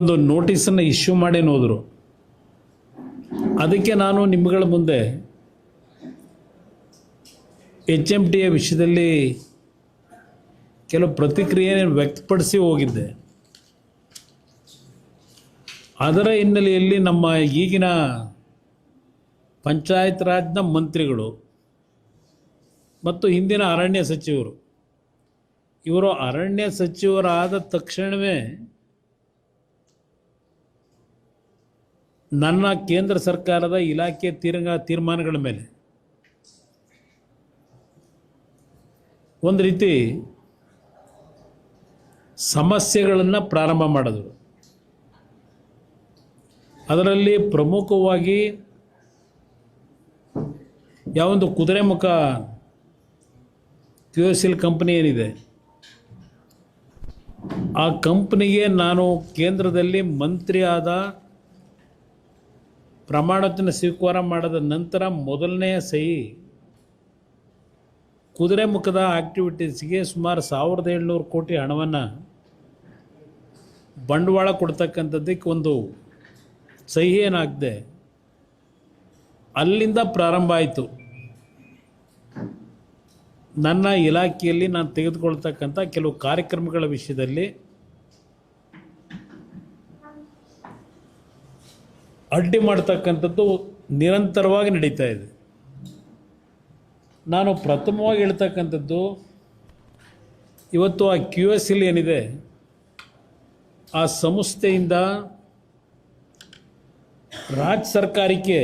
ಒಂದು ನೋಟಿಸನ್ನು ಇಶ್ಯೂ ಮಾಡಿ ಹೋದರು. ಅದಕ್ಕೆ ನಾನು ನಿಮ್ಮಗಳ ಮುಂದೆ HMTಯ ವಿಷಯದಲ್ಲಿ ಕೆಲವು ಪ್ರತಿಕ್ರಿಯೆಯನ್ನು ವ್ಯಕ್ತಪಡಿಸಿ ಹೋಗಿದ್ದೆ. ಅದರ ಹಿನ್ನೆಲೆಯಲ್ಲಿ ನಮ್ಮ ಈಗಿನ ಪಂಚಾಯತ್ ರಾಜ್ನ ಮಂತ್ರಿಗಳು ಮತ್ತು ಹಿಂದಿನ ಅರಣ್ಯ ಸಚಿವರು ಇವರು ಅರಣ್ಯ ಸಚಿವರಾದ ತಕ್ಷಣವೇ ನನ್ನ ಕೇಂದ್ರ ಸರ್ಕಾರದ ಇಲಾಖೆ ತೀರ್ಮಾನಗಳ ಮೇಲೆ ಒಂದು ರೀತಿ ಸಮಸ್ಯೆಗಳನ್ನು ಪ್ರಾರಂಭ ಮಾಡಿದರು. ಅದರಲ್ಲಿ ಪ್ರಮುಖವಾಗಿ ಯಾವೊಂದು ಕುದುರೆಮುಖ QSL ಕಂಪನಿ ಏನಿದೆ, ಆ ಕಂಪನಿಗೆ ನಾನು ಕೇಂದ್ರದಲ್ಲಿ ಮಂತ್ರಿ ಆದ ಪ್ರಮಾಣವಚನ ಸ್ವೀಕಾರ ಮಾಡಿದ ನಂತರ ಮೊದಲನೆಯ ಸಹಿ ಕುದುರೆಮುಖದ ಆಕ್ಟಿವಿಟೀಸ್ಗೆ ಸುಮಾರು 1700 ಕೋಟಿ ಹಣವನ್ನು ಬಂಡವಾಳ ಕೊಡ್ತಕ್ಕಂಥದ್ದಕ್ಕೆ ಒಂದು ಸಹಿ ಏನಾಗದೆ ಅಲ್ಲಿಂದ ಪ್ರಾರಂಭ ಆಯಿತು. ನನ್ನ ಇಲಾಖೆಯಲ್ಲಿ ನಾನು ತೆಗೆದುಕೊಳ್ತಕ್ಕಂಥ ಕೆಲವು ಕಾರ್ಯಕ್ರಮಗಳ ವಿಷಯದಲ್ಲಿ ಅಡ್ಡಿ ಮಾಡ್ತಕ್ಕಂಥದ್ದು ನಿರಂತರವಾಗಿ ನಡೀತಾ ಇದೆ. ನಾನು ಪ್ರಥಮವಾಗಿ ಹೇಳ್ತಕ್ಕಂಥದ್ದು, ಇವತ್ತು ಆ QSL ಏನಿದೆ ಆ ಸಂಸ್ಥೆಯಿಂದ ರಾಜ್ಯ ಸರ್ಕಾರಕ್ಕೆ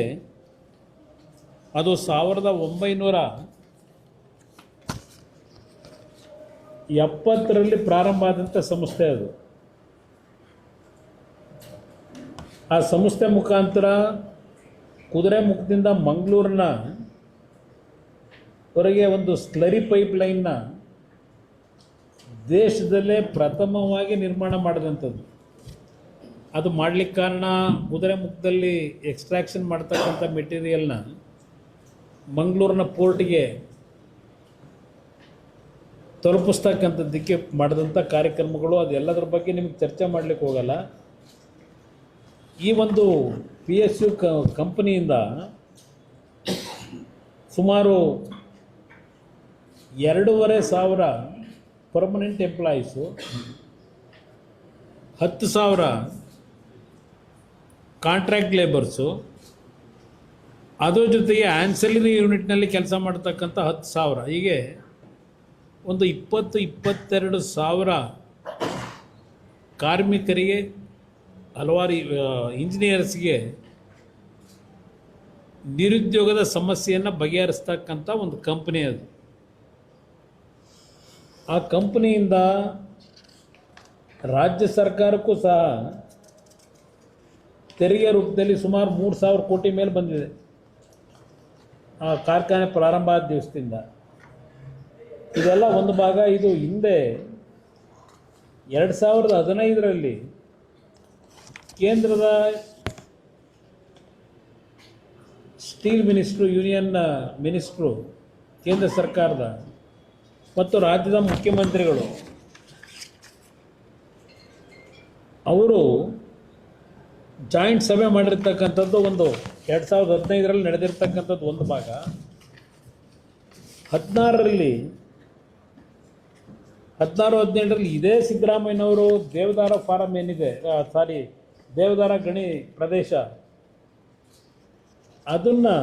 ಅದು 1970ರಲ್ಲಿ ಪ್ರಾರಂಭ ಆದಂಥ ಸಂಸ್ಥೆ. ಅದು ಆ ಸಂಸ್ಥೆ ಮುಖಾಂತರ ಕುದುರೆಮುಖದಿಂದ ಮಂಗಳೂರಿನ ವರೆಗೆ ಒಂದು ಸ್ಲರಿ ಪೈಪ್ಲೈನ್ನ ದೇಶದಲ್ಲೇ ಪ್ರಥಮವಾಗಿ ನಿರ್ಮಾಣ ಮಾಡಿದಂಥದ್ದು. ಅದು ಮಾಡಲಿಕ್ಕೆ ಕಾರಣ, ಕುದುರೆಮುಖದಲ್ಲಿ ಎಕ್ಸ್ಟ್ರಾಕ್ಷನ್ ಮಾಡ್ತಕ್ಕಂಥ ಮೆಟೀರಿಯಲ್ನ ಮಂಗಳೂರಿನ ಪೋರ್ಟ್ಗೆ ತಲುಪಿಸ್ತಕ್ಕಂಥದ್ದಕ್ಕೆ ಮಾಡಿದಂಥ ಕಾರ್ಯಕ್ರಮಗಳು. ಅದೆಲ್ಲದರ ಬಗ್ಗೆ ನಿಮಗೆ ಚರ್ಚೆ ಮಾಡಲಿಕ್ಕೆ ಹೋಗಲ್ಲ. ಈ ಒಂದು PSU ಕಂಪನಿಯಿಂದ ಸುಮಾರು 2500 ಪರ್ಮನೆಂಟ್ ಎಂಪ್ಲಾಯೀಸು, 10,000 ಕಾಂಟ್ರಾಕ್ಟ್ ಲೇಬರ್ಸು, ಅದರ ಜೊತೆಗೆ ಆನ್ಸಲರಿ ಯೂನಿಟ್ನಲ್ಲಿ ಕೆಲಸ ಮಾಡ್ತಕ್ಕಂಥ 10,000, ಹೀಗೆ ಒಂದು 22,000 ಕಾರ್ಮಿಕರಿಗೆ, ಹಲವಾರು ಇಂಜಿನಿಯರ್ಸ್ಗೆ ನಿರುದ್ಯೋಗದ ಸಮಸ್ಯೆಯನ್ನು ಬಗೆಹರಿಸ್ತಕ್ಕಂಥ ಒಂದು ಕಂಪನಿ ಅದು. ಆ ಕಂಪನಿಯಿಂದ ರಾಜ್ಯ ಸರ್ಕಾರಕ್ಕೂ ಸಹ ತೆರಿಗೆ ರೂಪದಲ್ಲಿ ಸುಮಾರು 3,000 ಕೋಟಿ ಮೇಲೆ ಬಂದಿದೆ ಆ ಕಾರ್ಖಾನೆ ಪ್ರಾರಂಭ ಆದ ದಿವಸದಿಂದ. ಇದೆಲ್ಲ ಒಂದು ಭಾಗ. ಇದು ಹಿಂದೆ 2015ರಲ್ಲಿ ಕೇಂದ್ರದ ಸ್ಟೀಲ್ ಮಿನಿಸ್ಟ್ರು, ಯೂನಿಯನ್ ಮಿನಿಸ್ಟ್ರು, ಕೇಂದ್ರ ಸರ್ಕಾರದ ಮತ್ತು ರಾಜ್ಯದ ಮುಖ್ಯಮಂತ್ರಿಗಳು ಅವರು ಜಾಯಿಂಟ್ ಸಭೆ ಮಾಡಿರ್ತಕ್ಕಂಥದ್ದು ಒಂದು 2015ರಲ್ಲಿ ನಡೆದಿರ್ತಕ್ಕಂಥದ್ದು ಒಂದು ಭಾಗ. 16-17ರಲ್ಲಿ ಇದೇ ಸಿದ್ದರಾಮಯ್ಯನವರು ದೇವದಾರ ಫಾರಂ ಏನಿದೆ, ದೇವದಾರ ಗಣಿ ಪ್ರದೇಶ, ಅದನ್ನು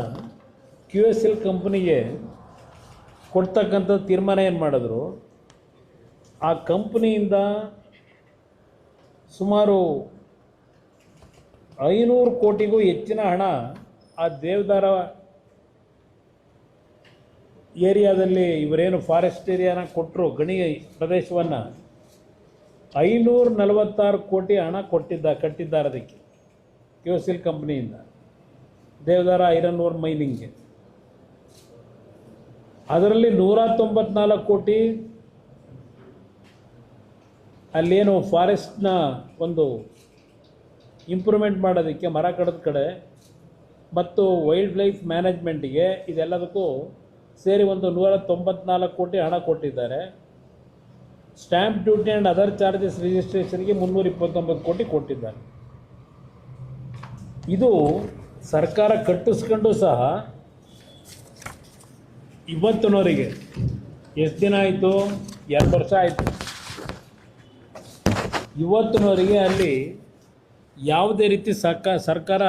QSL ಕಂಪನಿಗೆ ಕೊಡ್ತಕ್ಕಂಥ ತೀರ್ಮಾನ ಏನು ಮಾಡಿದ್ರು. ಆ ಕಂಪನಿಯಿಂದ ಸುಮಾರು 500 ಕೋಟಿಗೂ ಹೆಚ್ಚಿನ ಹಣ ಆ ದೇವದಾರ ಏರಿಯಾದಲ್ಲಿ ಇವರೇನು ಫಾರೆಸ್ಟ್ ಏರಿಯಾನ ಕೊಟ್ಟರು, ಗಣಿ ಪ್ರದೇಶವನ್ನು 546 ಕೋಟಿ ಹಣ ಕಟ್ಟಿದ್ದಾರೆ ಅದಕ್ಕೆ QSL ಕಂಪ್ನಿಯಿಂದ ದೇವದಾರ ಐರನ್ ಓರ್ ಮೈನಿಂಗ್ಗೆ. ಅದರಲ್ಲಿ 194 ಕೋಟಿ ಅಲ್ಲೇನು ಫಾರೆಸ್ಟ್ನ ಒಂದು ಇಂಪ್ರೂವ್ಮೆಂಟ್ ಮಾಡೋದಕ್ಕೆ, ಮರ ಕಡದ ಕಡೆ ಮತ್ತು ವೈಲ್ಡ್ ಲೈಫ್ ಮ್ಯಾನೇಜ್ಮೆಂಟಿಗೆ, ಇದೆಲ್ಲದಕ್ಕೂ ಸೇರಿ ಒಂದು 194 ಕೋಟಿ ಹಣ ಕೊಟ್ಟಿದ್ದಾರೆ. Stamp duty and other charges ರಿಜಿಸ್ಟ್ರೇಷನ್ಗೆ 329 ಕೋಟಿ ಕೊಟ್ಟಿದ್ದಾರೆ. ಇದು ಸರ್ಕಾರ ಕಟ್ಟಿಸ್ಕೊಂಡು ಸಹ ಇವತ್ತಿನವರೆಗೆ ಎಷ್ಟು ದಿನ ಆಯಿತು? 2 ವರ್ಷ ಆಯಿತು. ಇವತ್ತಿನವರೆಗೆ ಅಲ್ಲಿ ಯಾವುದೇ ರೀತಿ ಸರ್ಕಾರ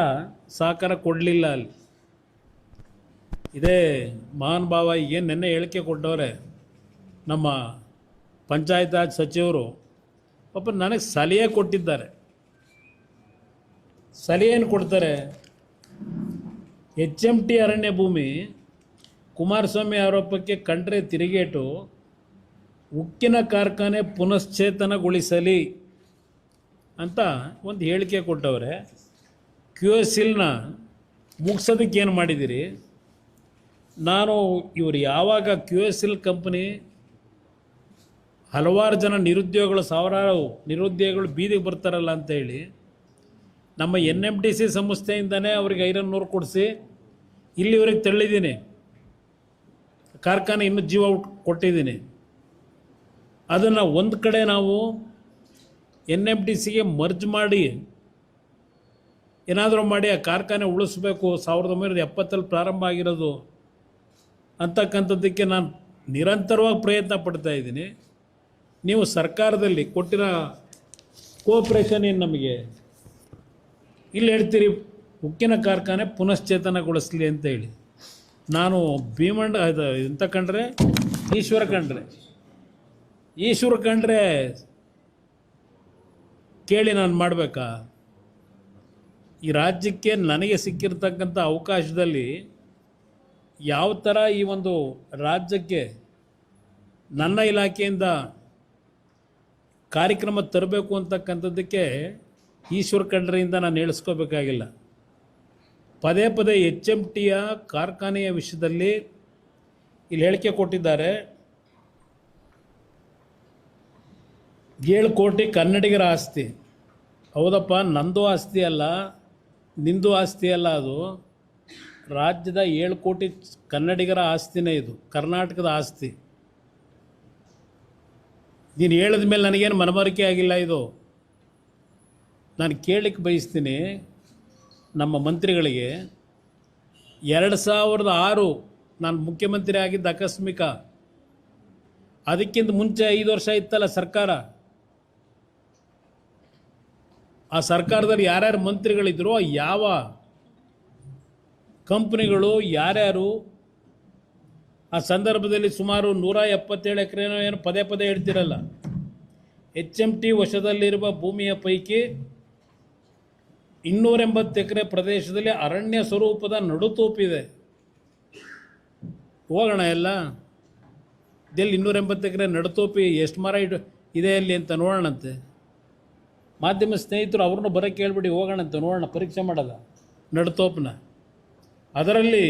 ಸಹಕಾರ ಕೊಡಲಿಲ್ಲ. ಅಲ್ಲಿ ಇದೇ ಮಹಾನ್ ಭಾವ ಏನು ನೆನ್ನೆ ಹೇಳಿಕೆ ಕೊಟ್ಟವ್ರೆ ನಮ್ಮ ಪಂಚಾಯತ್ ರಾಜ್ ಸಚಿವರು, ಪಾಪ ನನಗೆ ಸಲಹೆ ಕೊಟ್ಟಿದ್ದಾರೆ. ಸಲಹೆಯನ್ನು ಕೊಡ್ತಾರೆ, HMT ಅರಣ್ಯ ಭೂಮಿ ಕುಮಾರಸ್ವಾಮಿ ಆರೋಪಕ್ಕೆ ಕಂಡ್ರೆ ತಿರುಗೇಟು, ಉಕ್ಕಿನ ಕಾರ್ಖಾನೆ ಪುನಶ್ಚೇತನಗೊಳಿಸಲಿ ಅಂತ ಒಂದು ಹೇಳಿಕೆ ಕೊಟ್ಟವ್ರೆ. QSLನ ಮುಗಿಸೋದಕ್ಕೆ ಏನು ಮಾಡಿದ್ದೀರಿ? ನಾನು ಇವರು ಯಾವಾಗ QSL ಕಂಪ್ನಿ ಹಲವಾರು ಜನ ನಿರುದ್ಯೋಗಿಗಳು, ಸಾವಿರಾರು ನಿರುದ್ಯೋಗಿಗಳು ಬೀದಿಗೆ ಬರ್ತಾರಲ್ಲ ಅಂತೇಳಿ ನಮ್ಮ NMDC ಸಂಸ್ಥೆಯಿಂದನೇ ಅವ್ರಿಗೆ ಐರನ್ ನೂರು ಕೊಡಿಸಿ ಇಲ್ಲಿವರೆಗೆ ತಳ್ಳಿದ್ದೀನಿ. ಕಾರ್ಖಾನೆ ಇನ್ನೂ ಜೀವ ಕೊಟ್ಟಿದ್ದೀನಿ. ಅದನ್ನು ಒಂದು ಕಡೆ ನಾವು NMDCಗೆ ಮರ್ಜ್ ಮಾಡಿ ಏನಾದರೂ ಮಾಡಿ ಆ ಕಾರ್ಖಾನೆ ಉಳಿಸ್ಬೇಕು, 1970 ಪ್ರಾರಂಭ ಆಗಿರೋದು ಅಂತಕ್ಕಂಥದ್ದಕ್ಕೆ ನಾನು ನಿರಂತರವಾಗಿ ಪ್ರಯತ್ನ ಪಡ್ತಾ ಇದ್ದೀನಿ. ನೀವು ಸರ್ಕಾರದಲ್ಲಿ ಕೊಟ್ಟಿರೋ ಕೋಆಪ್ರೇಷನ್ ಏನು ನಮಗೆ ಇಲ್ಲಿ ಹೇಳ್ತೀರಿ ಉಕ್ಕಿನ ಕಾರ್ಖಾನೆ ಪುನಶ್ಚೇತನಗೊಳಿಸಲಿ ಅಂತ ಹೇಳಿ. ನಾನು ಭೀಮಣ್ಣ ಎಂತ ಕಂಡ್ರೆ ಈಶ್ವರ ಕಂಡ್ರೆ ಕೇಳಿ ನಾನು ಮಾಡಬೇಕಾ? ಈ ರಾಜ್ಯಕ್ಕೆ ನನಗೆ ಸಿಕ್ಕಿರ್ತಕ್ಕಂಥ ಅವಕಾಶದಲ್ಲಿ ಯಾವ ಥರ ಈ ಒಂದು ರಾಜ್ಯಕ್ಕೆ ನನ್ನ ಇಲಾಖೆಯಿಂದ ಕಾರ್ಯಕ್ರಮ ತರಬೇಕು ಅಂತಕ್ಕಂಥದ್ದಕ್ಕೆ ಈಶ್ವರ ಖಂಡ್ರೆಯಿಂದ ನಾನು ಹೇಳಿಸ್ಕೋಬೇಕಾಗಿಲ್ಲ. ಪದೇ ಪದೇ HMTಯ ಕಾರ್ಖಾನೆಯ ವಿಷಯದಲ್ಲಿ ಇಲ್ಲಿ ಹೇಳಿಕೆ ಕೊಟ್ಟಿದ್ದಾರೆ. 7 ಕೋಟಿ ಕನ್ನಡಿಗರ ಆಸ್ತಿ. ಹೌದಪ್ಪ, ನಂದು ಆಸ್ತಿ ಅಲ್ಲ, ನಿಂದು ಆಸ್ತಿ ಅಲ್ಲ, ಅದು ರಾಜ್ಯದ 7 ಕೋಟಿ ಕನ್ನಡಿಗರ ಆಸ್ತಿನೇ. ಇದು ಕರ್ನಾಟಕದ ಆಸ್ತಿ. ನೀನು ಹೇಳಿದ ಮೇಲೆ ನನಗೇನು ಮನವರಿಕೆ ಆಗಿಲ್ಲ. ಇದು ನಾನು ಕೇಳಲಿಕ್ಕೆ ಬಯಸ್ತೀನಿ ನಮ್ಮ ಮಂತ್ರಿಗಳಿಗೆ. 2006 ನಾನು ಮುಖ್ಯಮಂತ್ರಿ ಆಗಿದ್ದ ಆಕಸ್ಮಿಕ, ಅದಕ್ಕಿಂತ ಮುಂಚೆ 5 ವರ್ಷ ಇತ್ತಲ್ಲ ಸರ್ಕಾರ. ಆ ಸರ್ಕಾರದಲ್ಲಿ ಯಾರ್ಯಾರು ಮಂತ್ರಿಗಳಿದ್ರು, ಯಾವ ಕಂಪ್ನಿಗಳು ಯಾರ್ಯಾರು ಆ ಸಂದರ್ಭದಲ್ಲಿ ಸುಮಾರು 177 ಎಕರೆನೋ ಏನು ಪದೇ ಪದೇ ಹೇಳ್ತಿರಲ್ಲ. HMT ವಶದಲ್ಲಿರುವ ಭೂಮಿಯ ಪೈಕಿ 280 ಎಕರೆ ಪ್ರದೇಶದಲ್ಲಿ ಅರಣ್ಯ ಸ್ವರೂಪದ ನಡುತೋಪಿದೆ. ಹೋಗೋಣ ಎಲ್ಲ ಇದೆಲ್ಲಿ 280 ಎಕರೆ ನಡುತೋಪಿ ಎಷ್ಟು ಮರ ಇದೆ ಅಲ್ಲಿ ಅಂತ ನೋಡೋಣಂತೆ. ಮಾಧ್ಯಮ ಸ್ನೇಹಿತರು ಅವ್ರನ್ನೂ ಬರೋಕ್ಕೆ ಕೇಳ್ಬಿಡಿ, ಹೋಗೋಣಂತೆ ನೋಡೋಣ, ಪರೀಕ್ಷೆ ಮಾಡೋದ ನಡುತೋಪನ. ಅದರಲ್ಲಿ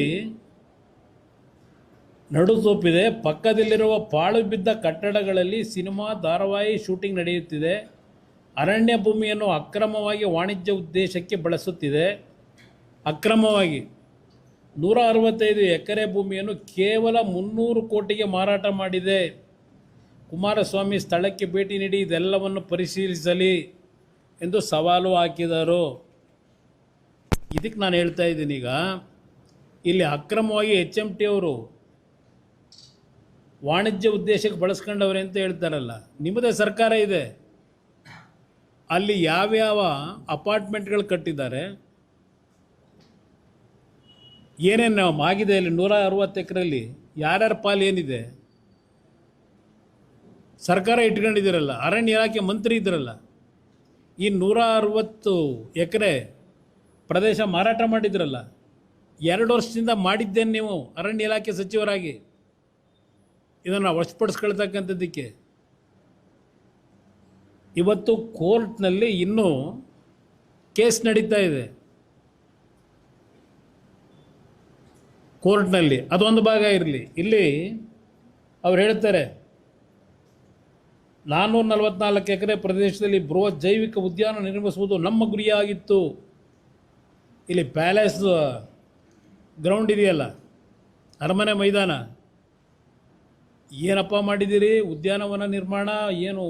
ನಡುತೋಪಿದೆ. ಪಕ್ಕದಲ್ಲಿರುವ ಪಾಳು ಬಿದ್ದ ಕಟ್ಟಡಗಳಲ್ಲಿ ಸಿನಿಮಾ ಧಾರಾವಾಹಿ ಶೂಟಿಂಗ್ ನಡೆಯುತ್ತಿದೆ. ಅರಣ್ಯ ಭೂಮಿಯನ್ನು ಅಕ್ರಮವಾಗಿ ವಾಣಿಜ್ಯ ಉದ್ದೇಶಕ್ಕೆ ಬಳಸುತ್ತಿದೆ. ಅಕ್ರಮವಾಗಿ 165 ಎಕರೆ ಭೂಮಿಯನ್ನು ಕೇವಲ 300 ಕೋಟಿಗೆ ಮಾರಾಟ ಮಾಡಿದೆ. ಕುಮಾರಸ್ವಾಮಿ ಸ್ಥಳಕ್ಕೆ ಭೇಟಿ ನೀಡಿ ಇದೆಲ್ಲವನ್ನು ಪರಿಶೀಲಿಸಲಿ ಎಂದು ಸವಾಲು ಹಾಕಿದರು. ಇದಕ್ಕೆ ನಾನು ಹೇಳ್ತಾ ಇದ್ದೀನಿ, ಈಗ ಇಲ್ಲಿ ಅಕ್ರಮವಾಗಿ HMT ಅವರು ವಾಣಿಜ್ಯ ಉದ್ದೇಶಕ್ಕೆ ಬಳಸ್ಕೊಂಡವ್ರೆ ಅಂತ ಹೇಳ್ತಾರಲ್ಲ. ನಿಮ್ಮದೇ ಸರ್ಕಾರ ಇದೆ, ಅಲ್ಲಿ ಯಾವ್ಯಾವ ಅಪಾರ್ಟ್ಮೆಂಟ್ಗಳು ಕಟ್ಟಿದ್ದಾರೆ, ಏನೇನು ಆಗಿದೆ ಅಲ್ಲಿ 160 ಎಕರೆಯಲ್ಲಿ ಯಾರ್ಯಾರ ಪಾಲು ಏನಿದೆ ಸರ್ಕಾರ ಇಟ್ಕೊಂಡಿದ್ದೀರಲ್ಲ. ಅರಣ್ಯ ಇಲಾಖೆ ಮಂತ್ರಿ ಇದ್ರಲ್ಲ, ಈ 160 ಎಕರೆ ಪ್ರದೇಶ ಮಾರಾಟ ಮಾಡಿದ್ರಲ್ಲ, 2 ವರ್ಷದಿಂದ ಮಾಡಿದ್ದೇನೆ ನೀವು ಅರಣ್ಯ ಇಲಾಖೆ ಸಚಿವರಾಗಿ. ಇದನ್ನು ವಶಪಡಿಸ್ಕೊಳ್ತಕ್ಕಂಥದ್ದಕ್ಕೆ ಇವತ್ತು ಕೋರ್ಟ್ನಲ್ಲಿ ಇನ್ನೂ ಕೇಸ್ ನಡೀತಾ ಇದೆ. ಕೋರ್ಟ್ನಲ್ಲಿ ಅದೊಂದು ಭಾಗ ಇರಲಿ. ಇಲ್ಲಿ ಅವ್ರು ಹೇಳ್ತಾರೆ 444 ಎಕರೆ ಪ್ರದೇಶದಲ್ಲಿ ಬೃಹತ್ ಜೈವಿಕ ಉದ್ಯಾನ ನಿರ್ಮಿಸುವುದು ನಮ್ಮ ಗುರಿಯಾಗಿತ್ತು. ಇಲ್ಲಿ ಪ್ಯಾಲೇಸ್ ಗ್ರೌಂಡ್ ಇದೆಯಲ್ಲ, ಅರಮನೆ ಮೈದಾನ, ಏನಪ್ಪ ಮಾಡಿದ್ದೀರಿ? ಉದ್ಯಾನವನ ನಿರ್ಮಾಣ ಏನು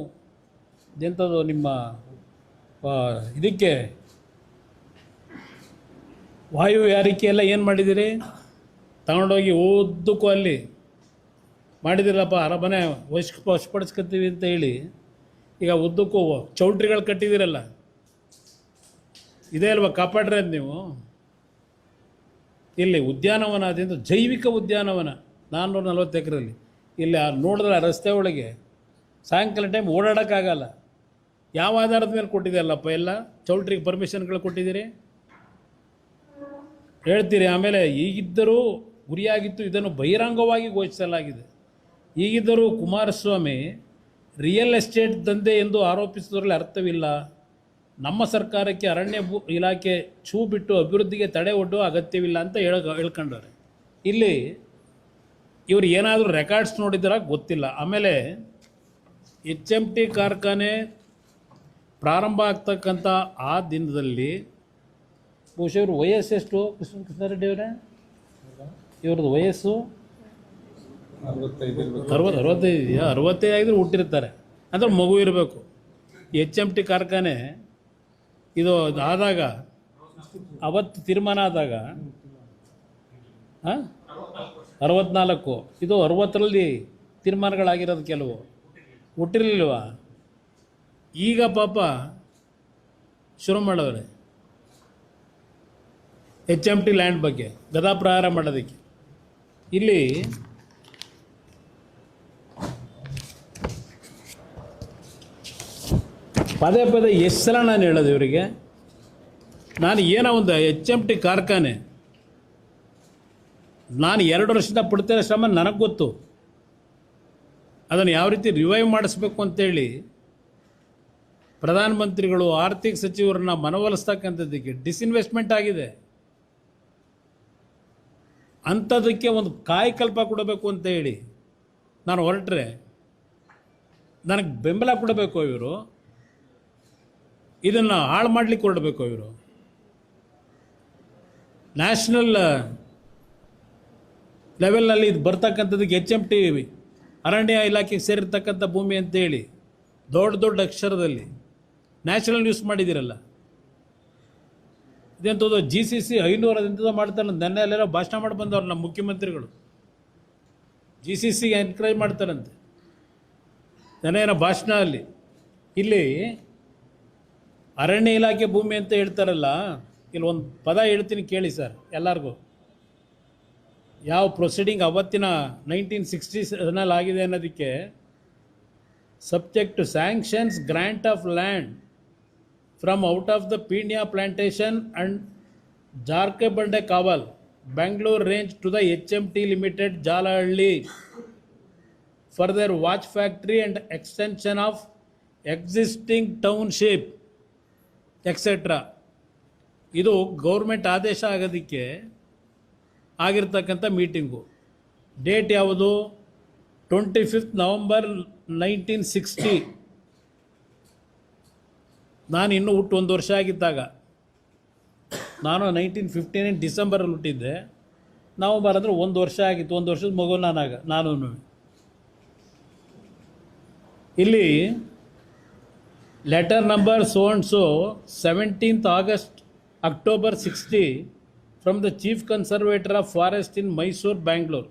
ಎಂಥದ್ದು ನಿಮ್ಮ ಇದಕ್ಕೆ ವಾಯು ಯಾರಿಕೆ ಎಲ್ಲ ಏನು ಮಾಡಿದ್ದೀರಿ? ತಗೊಂಡೋಗಿ ಉದ್ದಕ್ಕೂ ಅಲ್ಲಿ ಮಾಡಿದಿರಲ್ಲಪ್ಪ, ಅರಮನೆ ವಶಪಡಿಸ್ಕೊತೀವಿ ಅಂತ ಹೇಳಿ ಈಗ ಉದ್ದಕ್ಕೂ ಚೌಲ್ಟ್ರಿಗಳು ಕಟ್ಟಿದ್ದೀರಲ್ಲ, ಇದೇ ಅಲ್ವಾ ಕಾಪಾಡ್ರಿ ಅದು ನೀವು? ಇಲ್ಲಿ ಉದ್ಯಾನವನ ಅದರಿಂದ ಜೈವಿಕ ಉದ್ಯಾನವನ 440 ಎಕರೆಯಲ್ಲಿ. ಇಲ್ಲಿ ನೋಡಿದ್ರೆ ರಸ್ತೆ ಒಳಗೆ ಸಾಯಂಕಾಲ ಟೈಮ್ ಓಡಾಡೋಕ್ಕಾಗಲ್ಲ. ಯಾವ ಆಧಾರದ ಮೇಲೆ ಕೊಟ್ಟಿದೆಯಲ್ಲಪ್ಪ ಎಲ್ಲ ಚೌಲ್ಟ್ರಿಗೆ ಪರ್ಮಿಷನ್ಗಳು ಕೊಟ್ಟಿದ್ದೀರಿ ಹೇಳ್ತೀರಿ. ಆಮೇಲೆ ಈಗಿದ್ದರೂ ಗುರಿಯಾಗಿತ್ತು, ಇದನ್ನು ಬಹಿರಂಗವಾಗಿ ಘೋಷಿಸಲಾಗಿದೆ. ಈಗಿದ್ದರೂ ಕುಮಾರಸ್ವಾಮಿ ರಿಯಲ್ ಎಸ್ಟೇಟ್ ದಂಧೆ ಎಂದು ಆರೋಪಿಸುವುದರಲ್ಲಿ ಅರ್ಥವಿಲ್ಲ. ನಮ್ಮ ಸರ್ಕಾರಕ್ಕೆ ಅರಣ್ಯ ಇಲಾಖೆ ಛೂ ಬಿಟ್ಟು ಅಭಿವೃದ್ಧಿಗೆ ತಡೆ ಒಡ್ಡುವ ಅಗತ್ಯವಿಲ್ಲ ಅಂತ ಹೇಳ್ಕೊಂಡವ್ರೆ. ಇಲ್ಲಿ ಇವರು ಏನಾದರೂ ರೆಕಾರ್ಡ್ಸ್ ನೋಡಿದಾರ ಗೊತ್ತಿಲ್ಲ. ಆಮೇಲೆ HMT ಕಾರ್ಖಾನೆ ಪ್ರಾರಂಭ ಆಗ್ತಕ್ಕಂಥ ಆ ದಿನದಲ್ಲಿ ಬಹುಶಃ ಇವ್ರ ವಯಸ್ಸೆಷ್ಟು? ಕೃಷ್ಣರೆಡ್ಡಿ ಅವರೇ, ಇವ್ರದ್ದು ವಯಸ್ಸು 65 ಇದೆಯಾ? 65 ಆಗಿದ್ರೆ ಹುಟ್ಟಿರ್ತಾರೆ ಅಂದ್ರೆ ಮಗು ಇರಬೇಕು. HMT ಕಾರ್ಖಾನೆ ಇದು ಆದಾಗ, ಅವತ್ತು ತೀರ್ಮಾನ ಆದಾಗ 64, ಇದು 60ರಲ್ಲಿ ತೀರ್ಮಾನಗಳಾಗಿರೋದು, ಕೆಲವು ಹುಟ್ಟಿರಲಿಲ್ವ? ಈಗ ಪಾಪ ಶುರು ಮಾಡೋರೆ HMT ಲ್ಯಾಂಡ್ ಬಗ್ಗೆ ಗದಾಪ್ರಹಾರ ಮಾಡೋದಕ್ಕೆ. ಇಲ್ಲಿ ಪದೇ ಪದೇ ಎಷ್ಟು ಸಲ ನಾನು ಹೇಳೋದು ಇವರಿಗೆ, ನಾನು ಏನೋ ಒಂದು HMT ಕಾರ್ಖಾನೆ ನಾನು 2 ವರ್ಷದಿಂದ ಪಡ್ತಿರೋ ಶ್ರಮ ನನಗೆ ಗೊತ್ತು. ಅದನ್ನು ಯಾವ ರೀತಿ ರಿವೈವ್ ಮಾಡಿಸ್ಬೇಕು ಅಂತೇಳಿ ಪ್ರಧಾನಮಂತ್ರಿಗಳು ಆರ್ಥಿಕ ಸಚಿವರನ್ನ ಮನವೊಲಿಸ್ತಕ್ಕಂಥದ್ದಕ್ಕೆ ಡಿಸ್ಇನ್ವೆಸ್ಟ್ಮೆಂಟ್ ಆಗಿದೆ. ಅಂಥದಕ್ಕೆ ಒಂದು ಕಾಯಕಲ್ಪ ಕೊಡಬೇಕು ಅಂತ ಹೇಳಿ ನಾನು ಹೊರಟ್ರೆ ನನಗೆ ಬೆಂಬಲ ಕೊಡಬೇಕು ಇವರು, ಇದನ್ನು ಹಾಳು ಮಾಡಲಿಕ್ಕೆ ಹೊರಡಬೇಕು ಇವರು. ನ್ಯಾಷನಲ್ ಲೆವೆಲ್ನಲ್ಲಿ ಇದು ಬರ್ತಕ್ಕಂಥದ್ದಕ್ಕೆ HMT ಅರಣ್ಯ ಇಲಾಖೆಗೆ ಸೇರಿರ್ತಕ್ಕಂಥ ಭೂಮಿ ಅಂತೇಳಿ ದೊಡ್ಡ ದೊಡ್ಡ ಅಕ್ಷರದಲ್ಲಿ ನ್ಯಾಷನಲ್ ನ್ಯೂಸ್ ಮಾಡಿದ್ದೀರಲ್ಲ. ಇದೆಂಥದ್ದು GCC 500 ಇಂಥದ್ದು ಮಾಡ್ತಾರೆ. ನೆನ್ನೆ ಅಲ್ಲೆಲ್ಲ ಭಾಷಣ ಮಾಡಿ ಬಂದವ್ರು ನಮ್ಮ ಮುಖ್ಯಮಂತ್ರಿಗಳು. GCCಗೆ ಎನ್ಕರೇಜ್ ಮಾಡ್ತಾರಂತೆ ನೆನ್ನೆನ ಭಾಷಣ ಅಲ್ಲಿ. ಇಲ್ಲಿ ಅರಣ್ಯ ಇಲಾಖೆ ಭೂಮಿ ಅಂತ ಹೇಳ್ತಾರಲ್ಲ, ಇಲ್ಲಿ ಒಂದು ಪದ ಹೇಳ್ತೀನಿ ಕೇಳಿ ಸರ್ ಎಲ್ಲರಿಗೂ. ಯಾವ ಪ್ರೊಸೀಡಿಂಗ್ ಅವತ್ತಿನ 1960ನಲ್ಲಿ ಆಗಿದೆ ಅನ್ನೋದಕ್ಕೆ, subject to sanctions grant of land from out of the Peenya plantation and Jarakabande Kaval Bangalore range to the HMT Limited Jalahalli for their watch factory and extension of existing township etc. ಇದು government ಆದೇಶ ಆಗೋದಕ್ಕೆ ಆಗಿರ್ತಕ್ಕಂಥ meeting. Date ಯಾವುದು? 25 November 1960. ನಾನು ಇನ್ನೂ ಹುಟ್ಟು 1 ವರ್ಷ ಆಗಿದ್ದಾಗ, ನಾನು 1959 ಡಿಸೆಂಬರಲ್ಲಿ ಹುಟ್ಟಿದ್ದೆ. ನವಂಬರ್ ಅಂದರೆ 1 ವರ್ಷ ಆಗಿತ್ತು, 1 ವರ್ಷದ ಮಗು ನಾನು. ಇಲ್ಲಿ letter number so and so 17th August October 60 from the Chief Conservator of Forest in Mysore, Bangalore.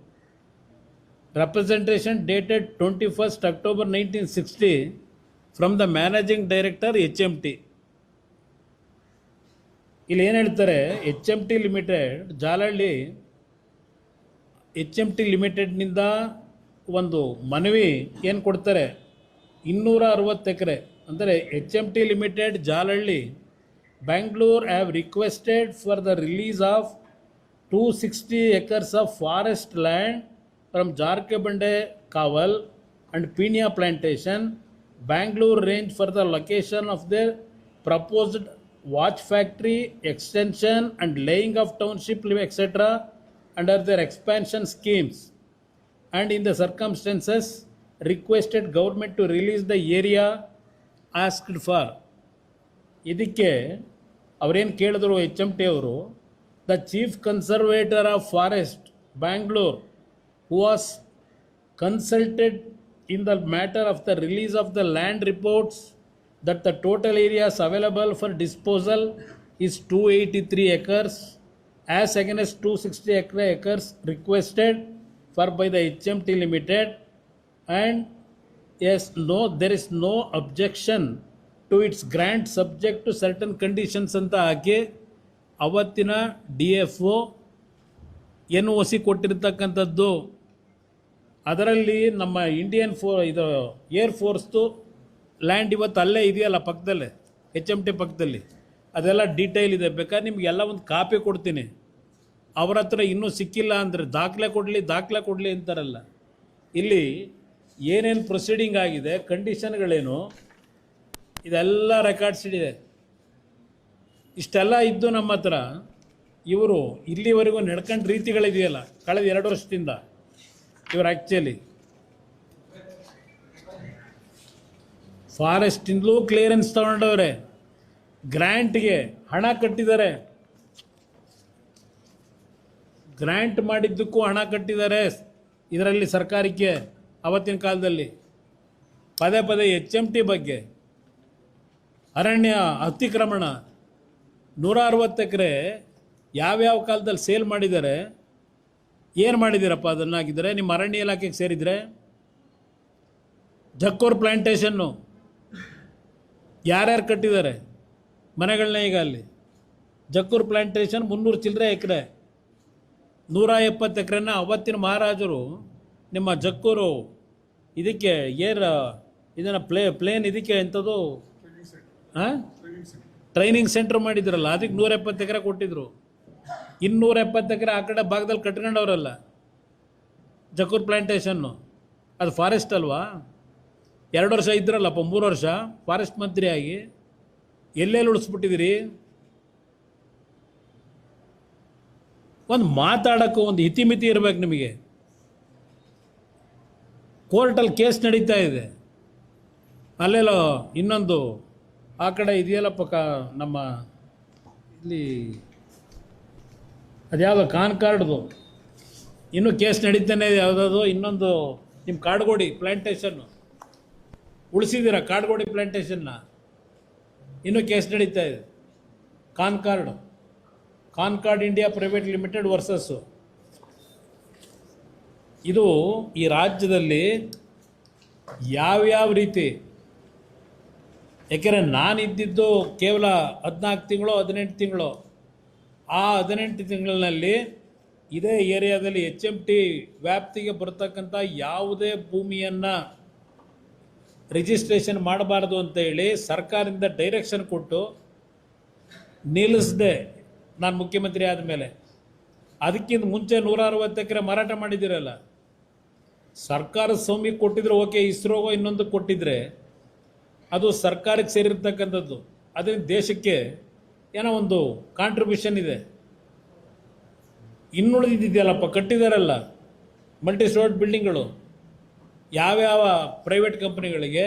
Representation dated 21st October 1960 from the Managing Director HMT. ಇಲ್ಲಿ ಏನು ಹೇಳ್ತಾರೆ, HMT ಲಿಮಿಟೆಡ್ ಜಾಲಹಳ್ಳಿ HMT ಲಿಮಿಟೆಡ್ನಿಂದ ಒಂದು ಮನವಿ ಏನು ಕೊಡ್ತಾರೆ, 260 ಎಕರೆ ಅಂದರೆ HMT limited Jalahalli Bangalore have requested for the release of 260 acres of forest land from Jarkebande Kaval and Pinya Plantation, Bangalore range for the location of their proposed watch factory, extension and laying of township etc. under their expansion schemes, and in the circumstances requested government to release the area asked for. ಇದಕ್ಕೆ ಅವರೇನು ಕೇಳಿದ್ರು HMT ಅವರು, the chief conservator of forest Bangalore who was consulted in the matter of the release of the land reports that the total areas available for disposal is 283 acres as against 260 acres requested for by the HMT Limited, and yes, no, there is no objection to its grant subject to certain conditions ಅಂತ ಹಾಕಿ ಅವತ್ತಿನ DFO NOC ಕೊಟ್ಟಿರ್ತಕ್ಕಂಥದ್ದು. ಅದರಲ್ಲಿ ನಮ್ಮ Indian ಇದು air ಫೋರ್ಸ್ದು land ಇವತ್ತು ಅಲ್ಲೇ ಇದೆಯಲ್ಲ ಪಕ್ಕದಲ್ಲೇ, HMT ಪಕ್ಕದಲ್ಲಿ, ಅದೆಲ್ಲ ಡೀಟೇಲ್ ಇದೆ. ಬೇಕಾದ್ರೆ ನಿಮಗೆಲ್ಲ ಒಂದು ಕಾಪಿ ಕೊಡ್ತೀನಿ. ಅವ್ರ ಹತ್ರ ಇನ್ನೂ ಸಿಕ್ಕಿಲ್ಲ ಅಂದರೆ ದಾಖಲೆ ಕೊಡಲಿ ಅಂತಾರಲ್ಲ. ಇಲ್ಲಿ ಏನೇನು ಪ್ರೊಸೀಡಿಂಗ್ ಆಗಿದೆ, ಕಂಡೀಷನ್ಗಳೇನು, ಇದೆಲ್ಲ ರೆಕಾರ್ಡ್ಸ್ ಇದೆ. ಇಷ್ಟೆಲ್ಲ ಇದ್ದು ನಮ್ಮ ಹತ್ರ ಇವರು ಇಲ್ಲಿವರೆಗೂ ನಡ್ಕೊಂಡು ರೀತಿಗಳಿದೆಯಲ್ಲ ಕಳೆದ 2 ವರ್ಷದಿಂದ, ಇವರು ಆ್ಯಕ್ಚುಲಿ ಫಾರೆಸ್ಟಿಂದಲೂ ಕ್ಲಿಯರೆನ್ಸ್ ತಗೊಂಡವ್ರೆ, ಗ್ರ್ಯಾಂಟ್ಗೆ ಹಣ ಕಟ್ಟಿದ್ದಾರೆ, ಗ್ರ್ಯಾಂಟ್ ಮಾಡಿದ್ದಕ್ಕೂ ಹಣ ಕಟ್ಟಿದ್ದಾರೆ ಇದರಲ್ಲಿ ಸರ್ಕಾರಕ್ಕೆ. ಅವತ್ತಿನ ಕಾಲದಲ್ಲಿ ಪದೇ HMT ಬಗ್ಗೆ, ಅರಣ್ಯ ಅತಿಕ್ರಮಣ 160 ಎಕರೆ ಯಾವ್ಯಾವ ಕಾಲದಲ್ಲಿ ಸೇಲ್ ಮಾಡಿದ್ದಾರೆ, ಏನು ಮಾಡಿದ್ದೀರಪ್ಪ ಅದನ್ನಾಗಿದ್ದರೆ ನಿಮ್ಮ ಅರಣ್ಯ ಇಲಾಖೆಗೆ ಸೇರಿದರೆ. ಜಕ್ಕೂರು ಪ್ಲ್ಯಾಂಟೇಷನ್ನು ಯಾರ್ಯಾರು ಕಟ್ಟಿದ್ದಾರೆ ಮನೆಗಳನ್ನ? ಈಗ ಅಲ್ಲಿ ಜಕ್ಕೂರು ಪ್ಲ್ಯಾಂಟೇಷನ್ 300 ಚಿಲ್ಲರೆ ಎಕರೆ, 170 ಎಕರೆನ ಅವತ್ತಿನ ಮಹಾರಾಜರು ನಿಮ್ಮ ಜಕ್ಕೂರು ಇದಕ್ಕೆ ಇದನ್ನು ಪ್ಲೇನ್ ಇದಕ್ಕೆ ಎಂಥದ್ದು ಟ್ರೈನಿಂಗ್ ಸೆಂಟರ್ ಮಾಡಿದ್ರಲ್ಲ, ಅದಕ್ಕೆ 170 ಎಕರೆ ಕೊಟ್ಟಿದ್ರು. 270 ಎಕರೆ ಆ ಕಡೆ ಭಾಗದಲ್ಲಿ ಕಟ್ಕೊಂಡವ್ರಲ್ಲ ಜಕ್ಕೂರು ಪ್ಲ್ಯಾಂಟೇಷನ್ನು. ಅದು ಫಾರೆಸ್ಟ್ ಅಲ್ವಾ? 2 ವರ್ಷ ಇದ್ರಲ್ಲಪ್ಪ, 3 ವರ್ಷ ಫಾರೆಸ್ಟ್ ಮಂತ್ರಿ ಆಗಿ ಎಲ್ಲೆಲ್ಲಿ ಉಳಿಸ್ಬಿಟ್ಟಿದ್ದೀರಿ? ಒಂದು ಮಾತಾಡೋಕ್ಕೂ ಒಂದು ಇತಿಮಿತಿ ಇರಬೇಕು ನಿಮಗೆ. ಕೋರ್ಟಲ್ಲಿ ಕೇಸ್ ನಡೀತಾ ಇದೆ, ಅಲ್ಲೆಲ್ಲೋ ಇನ್ನೊಂದು ಆ ಕಡೆ ಇದೆಯಲ್ಲಪ್ಪ ನಮ್ಮ ಇಲ್ಲಿ ಅದ್ಯಾವುದೋ ಕಾನ್ಕಾರ್ಡ್ದು ಇನ್ನೂ ಕೇಸ್ ನಡೀತಾನೆ ಇದೆ. ಯಾವುದಾದ್ರು ಇನ್ನೊಂದು ನಿಮ್ಮ ಕಾಡ್ಗೋಡಿ ಪ್ಲ್ಯಾಂಟೇಷನ್ನು ಉಳಿಸಿದ್ದೀರ, ಕಾಡ್ಗೋಡಿ ಪ್ಲ್ಯಾಂಟೇಷನ್ನ ಇನ್ನೂ ಕೇಸ್ ನಡೀತಾ ಇದೆ. Concord India private limited versus. ಇದು ಈ ರಾಜ್ಯದಲ್ಲಿ ಯಾವ್ಯಾವ ರೀತಿ, ಯಾಕೆಂದರೆ ನಾನಿದ್ದಿದ್ದು ಕೇವಲ 14 ತಿಂಗಳು 18 ತಿಂಗಳು. ಆ 18 ತಿಂಗಳಿನಲ್ಲಿ ಇದೇ ಏರಿಯಾದಲ್ಲಿ HMT ವ್ಯಾಪ್ತಿಗೆ ಬರ್ತಕ್ಕಂಥ ಯಾವುದೇ ಭೂಮಿಯನ್ನು ರಿಜಿಸ್ಟ್ರೇಷನ್ ಮಾಡಬಾರ್ದು ಅಂತ ಹೇಳಿ ಸರ್ಕಾರದಿಂದ ಡೈರೆಕ್ಷನ್ ಕೊಟ್ಟು ನಿಲ್ಲಿಸದೆ ನಾನು ಮುಖ್ಯಮಂತ್ರಿ ಆದಮೇಲೆ. ಅದಕ್ಕಿಂತ ಮುಂಚೆ 160 ಎಕರೆ ಮಾರಾಟ ಮಾಡಿದ್ದೀರಲ್ಲ, ಸರ್ಕಾರದ ಸ್ವಾಮಿಗೆ ಕೊಟ್ಟಿದ್ರೆ ಓಕೆ, ಇಸ್ರೋಗೋ ಇನ್ನೊಂದು ಕೊಟ್ಟಿದ್ರೆ ಅದು ಸರ್ಕಾರಕ್ಕೆ ಸೇರಿರ್ತಕ್ಕಂಥದ್ದು. ಅದರಿಂದ ದೇಶಕ್ಕೆ ಏನೋ ಒಂದು ಕಾಂಟ್ರಿಬ್ಯೂಷನ್ ಇದೆ. ಇನ್ನುಳಿದಿದೆಯಲ್ಲಪ್ಪ ಕಟ್ಟಿದಾರಲ್ಲ ಮಲ್ಟಿ ಸ್ಟೋರ್ಡ್ ಬಿಲ್ಡಿಂಗ್ಗಳು, ಯಾವ್ಯಾವ ಪ್ರೈವೇಟ್ ಕಂಪ್ನಿಗಳಿಗೆ,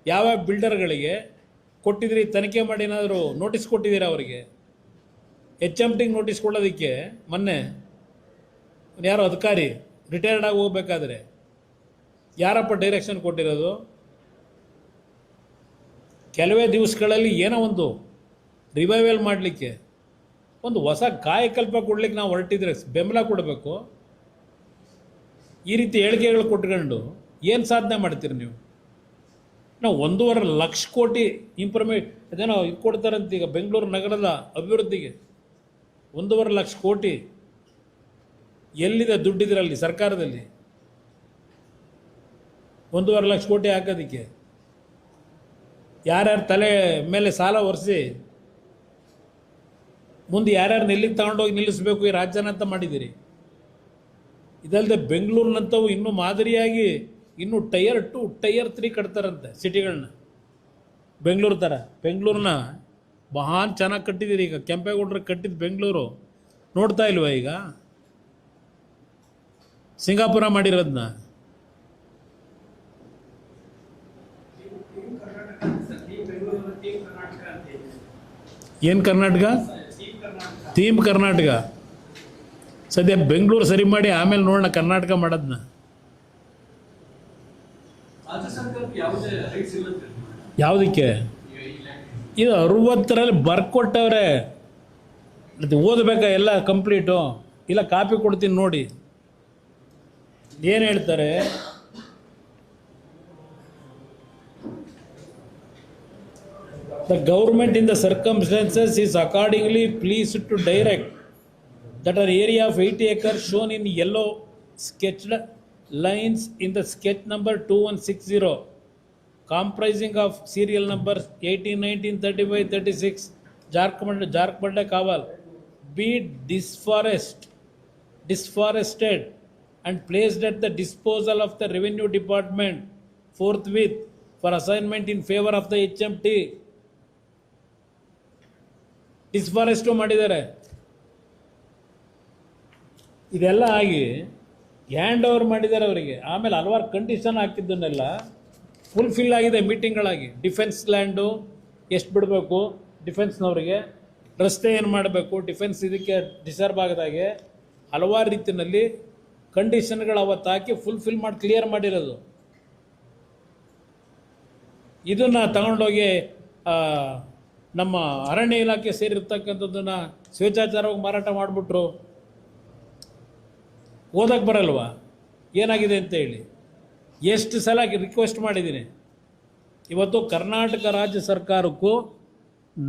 ಯಾವ್ಯಾವ ಬಿಲ್ಡರ್ಗಳಿಗೆ ಕೊಟ್ಟಿದ್ರಿ? ತನಿಖೆ ಮಾಡಿ ಏನಾದರೂ ನೋಟಿಸ್ ಕೊಟ್ಟಿದ್ದೀರಾ ಅವರಿಗೆ? HMTಗೆ ನೋಟಿಸ್ ಕೊಡೋದಕ್ಕೆ ಮೊನ್ನೆ ಯಾರೋ ಅಧಿಕಾರಿ ರಿಟೈರ್ಡ್ ಆಗಿ ಹೋಗ್ಬೇಕಾದ್ರೆ ಯಾರಪ್ಪ ಡೈರೆಕ್ಷನ್ ಕೊಟ್ಟಿರೋದು? ಕೆಲವೇ ದಿವಸಗಳಲ್ಲಿ ಏನೋ ಒಂದು ರಿವೈವಲ್ ಮಾಡಲಿಕ್ಕೆ, ಒಂದು ಹೊಸ ಕಾಯಕಲ್ಪ ಕೊಡ್ಲಿಕ್ಕೆ ನಾವು ಹೊರಟಿದ್ರೆ ಬೆಂಬಲ ಕೊಡಬೇಕು. ಈ ರೀತಿ ಹೇಳಿಕೆಗಳು ಕೊಟ್ಕೊಂಡು ಏನು ಸಾಧನೆ ಮಾಡ್ತೀರಿ ನೀವು? ನಾವು 1.5 ಲಕ್ಷ ಕೋಟಿ ಅದೇನೋ ಇದು ಕೊಡ್ತಾರಂತ ಈಗ ಬೆಂಗಳೂರು ನಗರದ ಅಭಿವೃದ್ಧಿಗೆ 1.5 ಲಕ್ಷ ಕೋಟಿ. ಎಲ್ಲಿದೆ ದುಡ್ಡಿದ್ರಲ್ಲಿ ಸರ್ಕಾರದಲ್ಲಿ 1.5 ಲಕ್ಷ ಕೋಟಿ ಹಾಕೋದಕ್ಕೆ? ಯಾರ್ಯಾರು ತಲೆ ಮೇಲೆ ಸಾಲ ಒರೆಸಿ ಮುಂದೆ ಯಾರ್ಯಾರು ಎಲ್ಲಿಗೆ ತಗೊಂಡೋಗಿ ನಿಲ್ಲಿಸಬೇಕು ಈ ರಾಜ್ಯನ ಅಂತ ಮಾಡಿದ್ದೀರಿ. ಇದಲ್ಲದೆ ಬೆಂಗಳೂರಿನಂಥವು ಇನ್ನೂ ಮಾದರಿಯಾಗಿ ಇನ್ನೂ ಟೈರ್ 2 ಟೈರ್ 3 ಕಟ್ತಾರಂತೆ ಸಿಟಿಗಳನ್ನ. ಬೆಂಗಳೂರು ಥರ ಬೆಂಗಳೂರನ್ನ ಮಹಾನ್ ಚೆನ್ನಾಗಿ ಕಟ್ಟಿದ್ದೀರಿ. ಈಗ ಕೆಂಪೇಗೌಡರು ಕಟ್ಟಿದ ಬೆಂಗಳೂರು ನೋಡ್ತಾ ಇಲ್ವ? ಈಗ ಸಿಂಗಾಪುರ ಮಾಡಿರೋದನ್ನ ಏನು ಕರ್ನಾಟಕ? ಥೀಮ್ ಕರ್ನಾಟಕ. ಸದ್ಯ ಬೆಂಗಳೂರು ಸರಿ ಮಾಡಿ ಆಮೇಲೆ ನೋಡೋಣ ಕರ್ನಾಟಕ ಮಾಡೋದನ್ನ. ಯಾವುದಕ್ಕೆ? ಇದು 60ರಲ್ಲಿ ಬರ್ಕೊಟ್ಟವ್ರೆ, ಅದು ಓದಬೇಕಾ ಎಲ್ಲ ಕಂಪ್ಲೀಟು? ಇಲ್ಲ ಕಾಪಿ ಕೊಡ್ತೀನಿ ನೋಡಿ ಏನು ಹೇಳ್ತಾರೆ. The government in the circumstances is accordingly pleased to direct that an area of 80 acres shown in yellow sketched lines in the sketch number 2160 comprising of serial numbers 18, 19, 35, 36 Jharkhand Kaval be disforested and placed at the disposal of the revenue department forthwith for assignment in favor of the HMT. ಡಿಸ್ಫಾರೆಸ್ಟು ಮಾಡಿದ್ದಾರೆ. ಇದೆಲ್ಲ ಆಗಿ hand over ಮಾಡಿದ್ದಾರೆ ಅವರಿಗೆ. ಆಮೇಲೆ ಹಲವಾರು condition ಹಾಕಿದ್ದನ್ನೆಲ್ಲ fulfil ಆಗಿದೆ ಮೀಟಿಂಗ್ಗಳಾಗಿ. Defence land ಎಷ್ಟು ಬಿಡಬೇಕು ಡಿಫೆನ್ಸ್ನವರಿಗೆ, ರಸ್ತೆ ಏನು ಮಾಡಬೇಕು ಡಿಫೆನ್ಸ್ ಇದಕ್ಕೆ ಡಿಸರ್ವ್ ಆಗದಾಗೆ ಹಲವಾರು ರೀತಿಯಲ್ಲಿ ಕಂಡೀಷನ್ಗಳು ಅವತ್ತು ಹಾಕಿ ಫುಲ್ಫಿಲ್ ಮಾಡಿ ಕ್ಲಿಯರ್ ಮಾಡಿರೋದು. ಇದನ್ನು ತಗೊಂಡೋಗಿ ನಮ್ಮ ಅರಣ್ಯ ಇಲಾಖೆ ಸೇರಿರ್ತಕ್ಕಂಥದ್ದನ್ನು ಸ್ವೇಚ್ಛಾಚಾರವಾಗಿ ಮಾರಾಟ ಮಾಡಿಬಿಟ್ರು. ಓದಕ್ಕೆ ಬರಲ್ವಾ ಏನಾಗಿದೆ ಅಂತ ಹೇಳಿ? ಎಷ್ಟು ಸಲ ರಿಕ್ವೆಸ್ಟ್ ಮಾಡಿದ್ದೀನಿ. ಇವತ್ತು ಕರ್ನಾಟಕ ರಾಜ್ಯ ಸರ್ಕಾರಕ್ಕೂ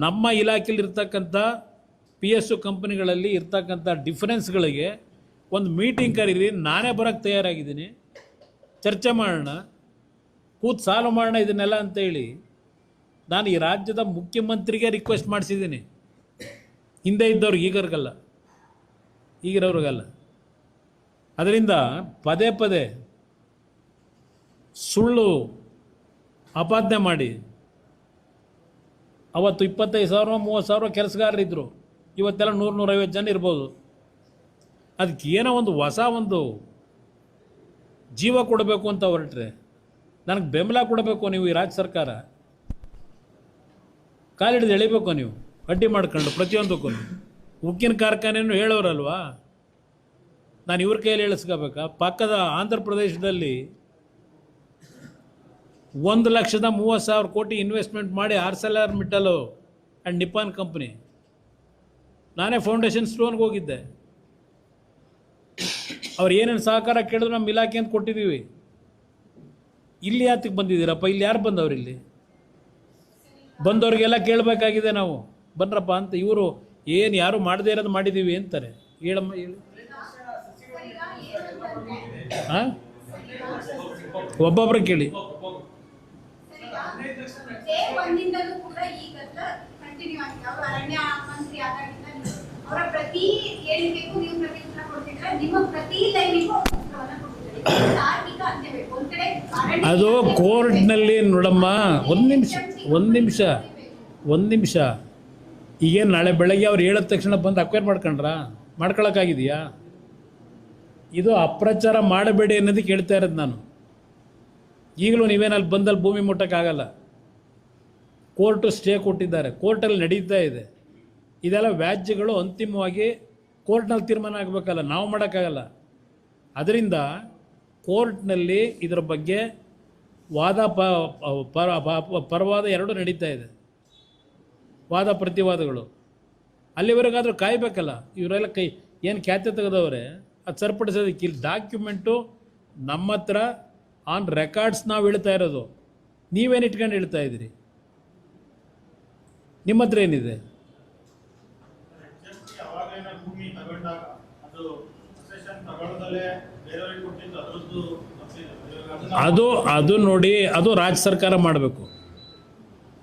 ನಮ್ಮ ಇಲಾಖೆಯಲ್ಲಿರ್ತಕ್ಕಂಥ PSU ಕಂಪ್ನಿಗಳಲ್ಲಿ ಇರ್ತಕ್ಕಂಥ ಡಿಫರೆನ್ಸ್ಗಳಿಗೆ ಒಂದು ಮೀಟಿಂಗ್ ಕರೀರಿ, ನಾನೇ ಬರೋಕ್ಕೆ ತಯಾರಾಗಿದ್ದೀನಿ, ಚರ್ಚೆ ಮಾಡೋಣ, ಕೂತು ಸಾಲ್ವ್ ಮಾಡೋಣ ಇದನ್ನೆಲ್ಲ ಅಂತೇಳಿ ನಾನು ಈ ರಾಜ್ಯದ ಮುಖ್ಯಮಂತ್ರಿಗೆ ರಿಕ್ವೆಸ್ಟ್ ಮಾಡಿಸಿದ್ದೀನಿ. ಹಿಂದೆ ಇದ್ದವ್ರಿಗೆ ಈಗಿರೋರಿಗಲ್ಲ. ಅದರಿಂದ ಪದೇ ಪದೇ ಸುಳ್ಳು ಆಪಾದನೆ ಮಾಡಿ ಅವತ್ತು 25,000 30,000 ಕೆಲಸಗಾರರಿದ್ದರು, ಇವತ್ತೆಲ್ಲ 100-150 ಜನ ಇರ್ಬೋದು. ಅದಕ್ಕೆ ಏನೋ ಒಂದು ಹೊಸ ಒಂದು ಜೀವ ಕೊಡಬೇಕು ಅಂತ ಹೊರಟ್ರೆ ನನಗೆ ಬೆಂಬಲ ಕೊಡಬೇಕು ನೀವು. ಈ ರಾಜ್ಯ ಸರ್ಕಾರ ಕಾಲಿಡಿದು ಎಳಿಬೇಕು ನೀವು, ಅಡ್ಡಿ ಮಾಡ್ಕೊಂಡು ಪ್ರತಿಯೊಂದಕ್ಕೂ. ಉಕ್ಕಿನ ಕಾರ್ಖಾನೆಯನ್ನು ಹೇಳೋರಲ್ವಾ, ನಾನು ಇವ್ರ ಕೈಯಲ್ಲಿ ಹೇಳಿಸ್ಕೋಬೇಕಾ? ಪಕ್ಕದ ಆಂಧ್ರ ಪ್ರದೇಶದಲ್ಲಿ 1,30,000 ಕೋಟಿ ಇನ್ವೆಸ್ಟ್ಮೆಂಟ್ ಮಾಡಿ ಆರ್ಸೆಲರ್ ಮಿಟ್ಟಲ್ ಆ್ಯಂಡ್ ನಿಪ್ಪಾನ್ ಕಂಪ್ನಿ, ನಾನೇ ಫೌಂಡೇಶನ್ ಸ್ಟೋನ್ಗೆ ಹೋಗಿದ್ದೆ. ಅವ್ರು ಏನೇನು ಸಹಕಾರ ಕೇಳಿದ್ರು ನಮ್ಮ ಇಲಾಖೆ ಅಂತ ಕೊಟ್ಟಿದ್ದೀವಿ. ಇಲ್ಲಿ ಯಾತಕ್ಕೆ ಬಂದಿದ್ದೀರಪ್ಪ? ಇಲ್ಲಿ ಯಾರು ಬಂದವ್ರು? ಇಲ್ಲಿ ಬಂದವ್ರಿಗೆಲ್ಲ ಕೇಳಬೇಕಾಗಿದೆ ನಾವು, ಬನ್ರಪ್ಪ ಅಂತ. ಇವರು ಏನು ಯಾರು ಮಾಡದೇ ಇರೋದು ಮಾಡಿದ್ದೀವಿ ಅಂತಾರೆ. ಹೇಳಮ್ಮ ಹೇಳಿ. ಹಾಂ, ಒಬ್ಬೊಬ್ರು ಕೇಳಿ. ಅದು ಕೋರ್ಟ್ನಲ್ಲಿ ನೋಡಮ್ಮ, ಒಂದು ನಿಮಿಷ. ಈಗೇನು ನಾಳೆ ಬೆಳಗ್ಗೆ ಅವ್ರು ಹೇಳಿದ ತಕ್ಷಣ ಬಂದು ಅಕ್ವೈರ್ ಮಾಡ್ಕೊಳಕ್ಕಾಗಿದೆಯಾ? ಇದು ಅಪ್ರಚಾರ ಮಾಡಬೇಡಿ ಅನ್ನೋದಕ್ಕೆ ಹೇಳ್ತಾ ಇರೋದು ನಾನು. ಈಗಲೂ ನೀವೇನಲ್ಲಿ ಬಂದಲ್ಲಿ ಭೂಮಿ ಮುಟ್ಟಕ್ಕಾಗಲ್ಲ. ಕೋರ್ಟು ಸ್ಟೇ ಕೊಟ್ಟಿದ್ದಾರೆ, ಕೋರ್ಟಲ್ಲಿ ನಡೀತಾ ಇದೆ. ಇದೆಲ್ಲ ವ್ಯಾಜ್ಯಗಳು ಅಂತಿಮವಾಗಿ ಕೋರ್ಟ್ನಲ್ಲಿ ತೀರ್ಮಾನ ಆಗಬೇಕಲ್ಲ, ನಾವು ಮಾಡೋಕ್ಕಾಗಲ್ಲ. ಅದರಿಂದ ಕೋರ್ಟ್ನಲ್ಲಿ ಇದರ ಬಗ್ಗೆ ವಾದ ಪರವಾದ ಎರಡೂ ನಡೀತಾ ಇದೆ, ವಾದ ಪ್ರತಿವಾದಗಳು. ಅಲ್ಲಿವರೆಗಾದರೂ ಕಾಯಬೇಕಲ್ಲ. ಇವರೆಲ್ಲ ಏನು ಖ್ಯಾತೆ ತೆಗೆದವ್ರೆ ಅದು ಸರಿಪಡಿಸೋದಕ್ಕೆ. ಇಲ್ಲಿ ಡಾಕ್ಯುಮೆಂಟು ನಮ್ಮ ಹತ್ರ ಆನ್ ರೆಕಾರ್ಡ್ಸ್ ನಾವು ಹೇಳ್ತಾ ಇರೋದು. ನೀವೇನು ಇಟ್ಕೊಂಡು ಹೇಳ್ತಾ ಇದ್ದೀರಿ? ನಿಮ್ಮ ಹತ್ರ ಏನಿದೆ? ಅದು ನೋಡಿ, ಅದು ರಾಜ್ಯ ಸರ್ಕಾರ ಮಾಡಬೇಕು.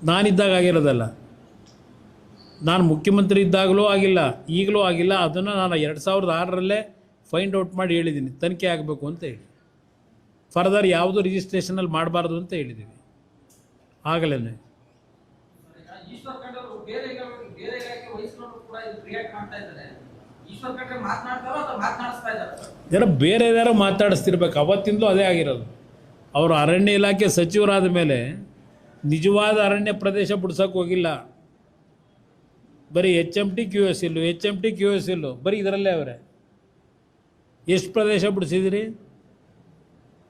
ನಾನಿದ್ದಾಗ ಆಗಿರೋದಲ್ಲ. ನಾನು ಮುಖ್ಯಮಂತ್ರಿ ಇದ್ದಾಗಲೂ ಆಗಿಲ್ಲ, ಈಗಲೂ ಆಗಿಲ್ಲ. ಅದನ್ನು ನಾನು 2006ರಲ್ಲೇ ಫೈಂಡ್ ಔಟ್ ಮಾಡಿ ಹೇಳಿದ್ದೀನಿ, ತನಿಖೆ ಆಗಬೇಕು ಅಂತ ಹೇಳಿ. ಫರ್ದರ್ ಯಾವುದು ರಿಜಿಸ್ಟ್ರೇಷನಲ್ಲಿ ಮಾಡಬಾರ್ದು ಅಂತ ಹೇಳಿದ್ದೀವಿ ಆಗಲೇ. ಯಾರೋ ಬೇರೆ ಯಾರೋ ಮಾತಾಡಿಸ್ತಿರ್ಬೇಕು. ಅವತ್ತಿಂದಲೂ ಅದೇ ಆಗಿರೋದು. ಅವರು ಅರಣ್ಯ ಇಲಾಖೆ ಸಚಿವರಾದ ಮೇಲೆ ನಿಜವಾದ ಅರಣ್ಯ ಪ್ರದೇಶ ಬಿಡ್ಸೋಕೆ ಹೋಗಿಲ್ಲ. ಬರೀ HMT QS ಬರೀ ಇದರಲ್ಲೇ ಅವರೇ. ಎಷ್ಟು ಪ್ರದೇಶ ಬಿಡಿಸಿದಿರಿ?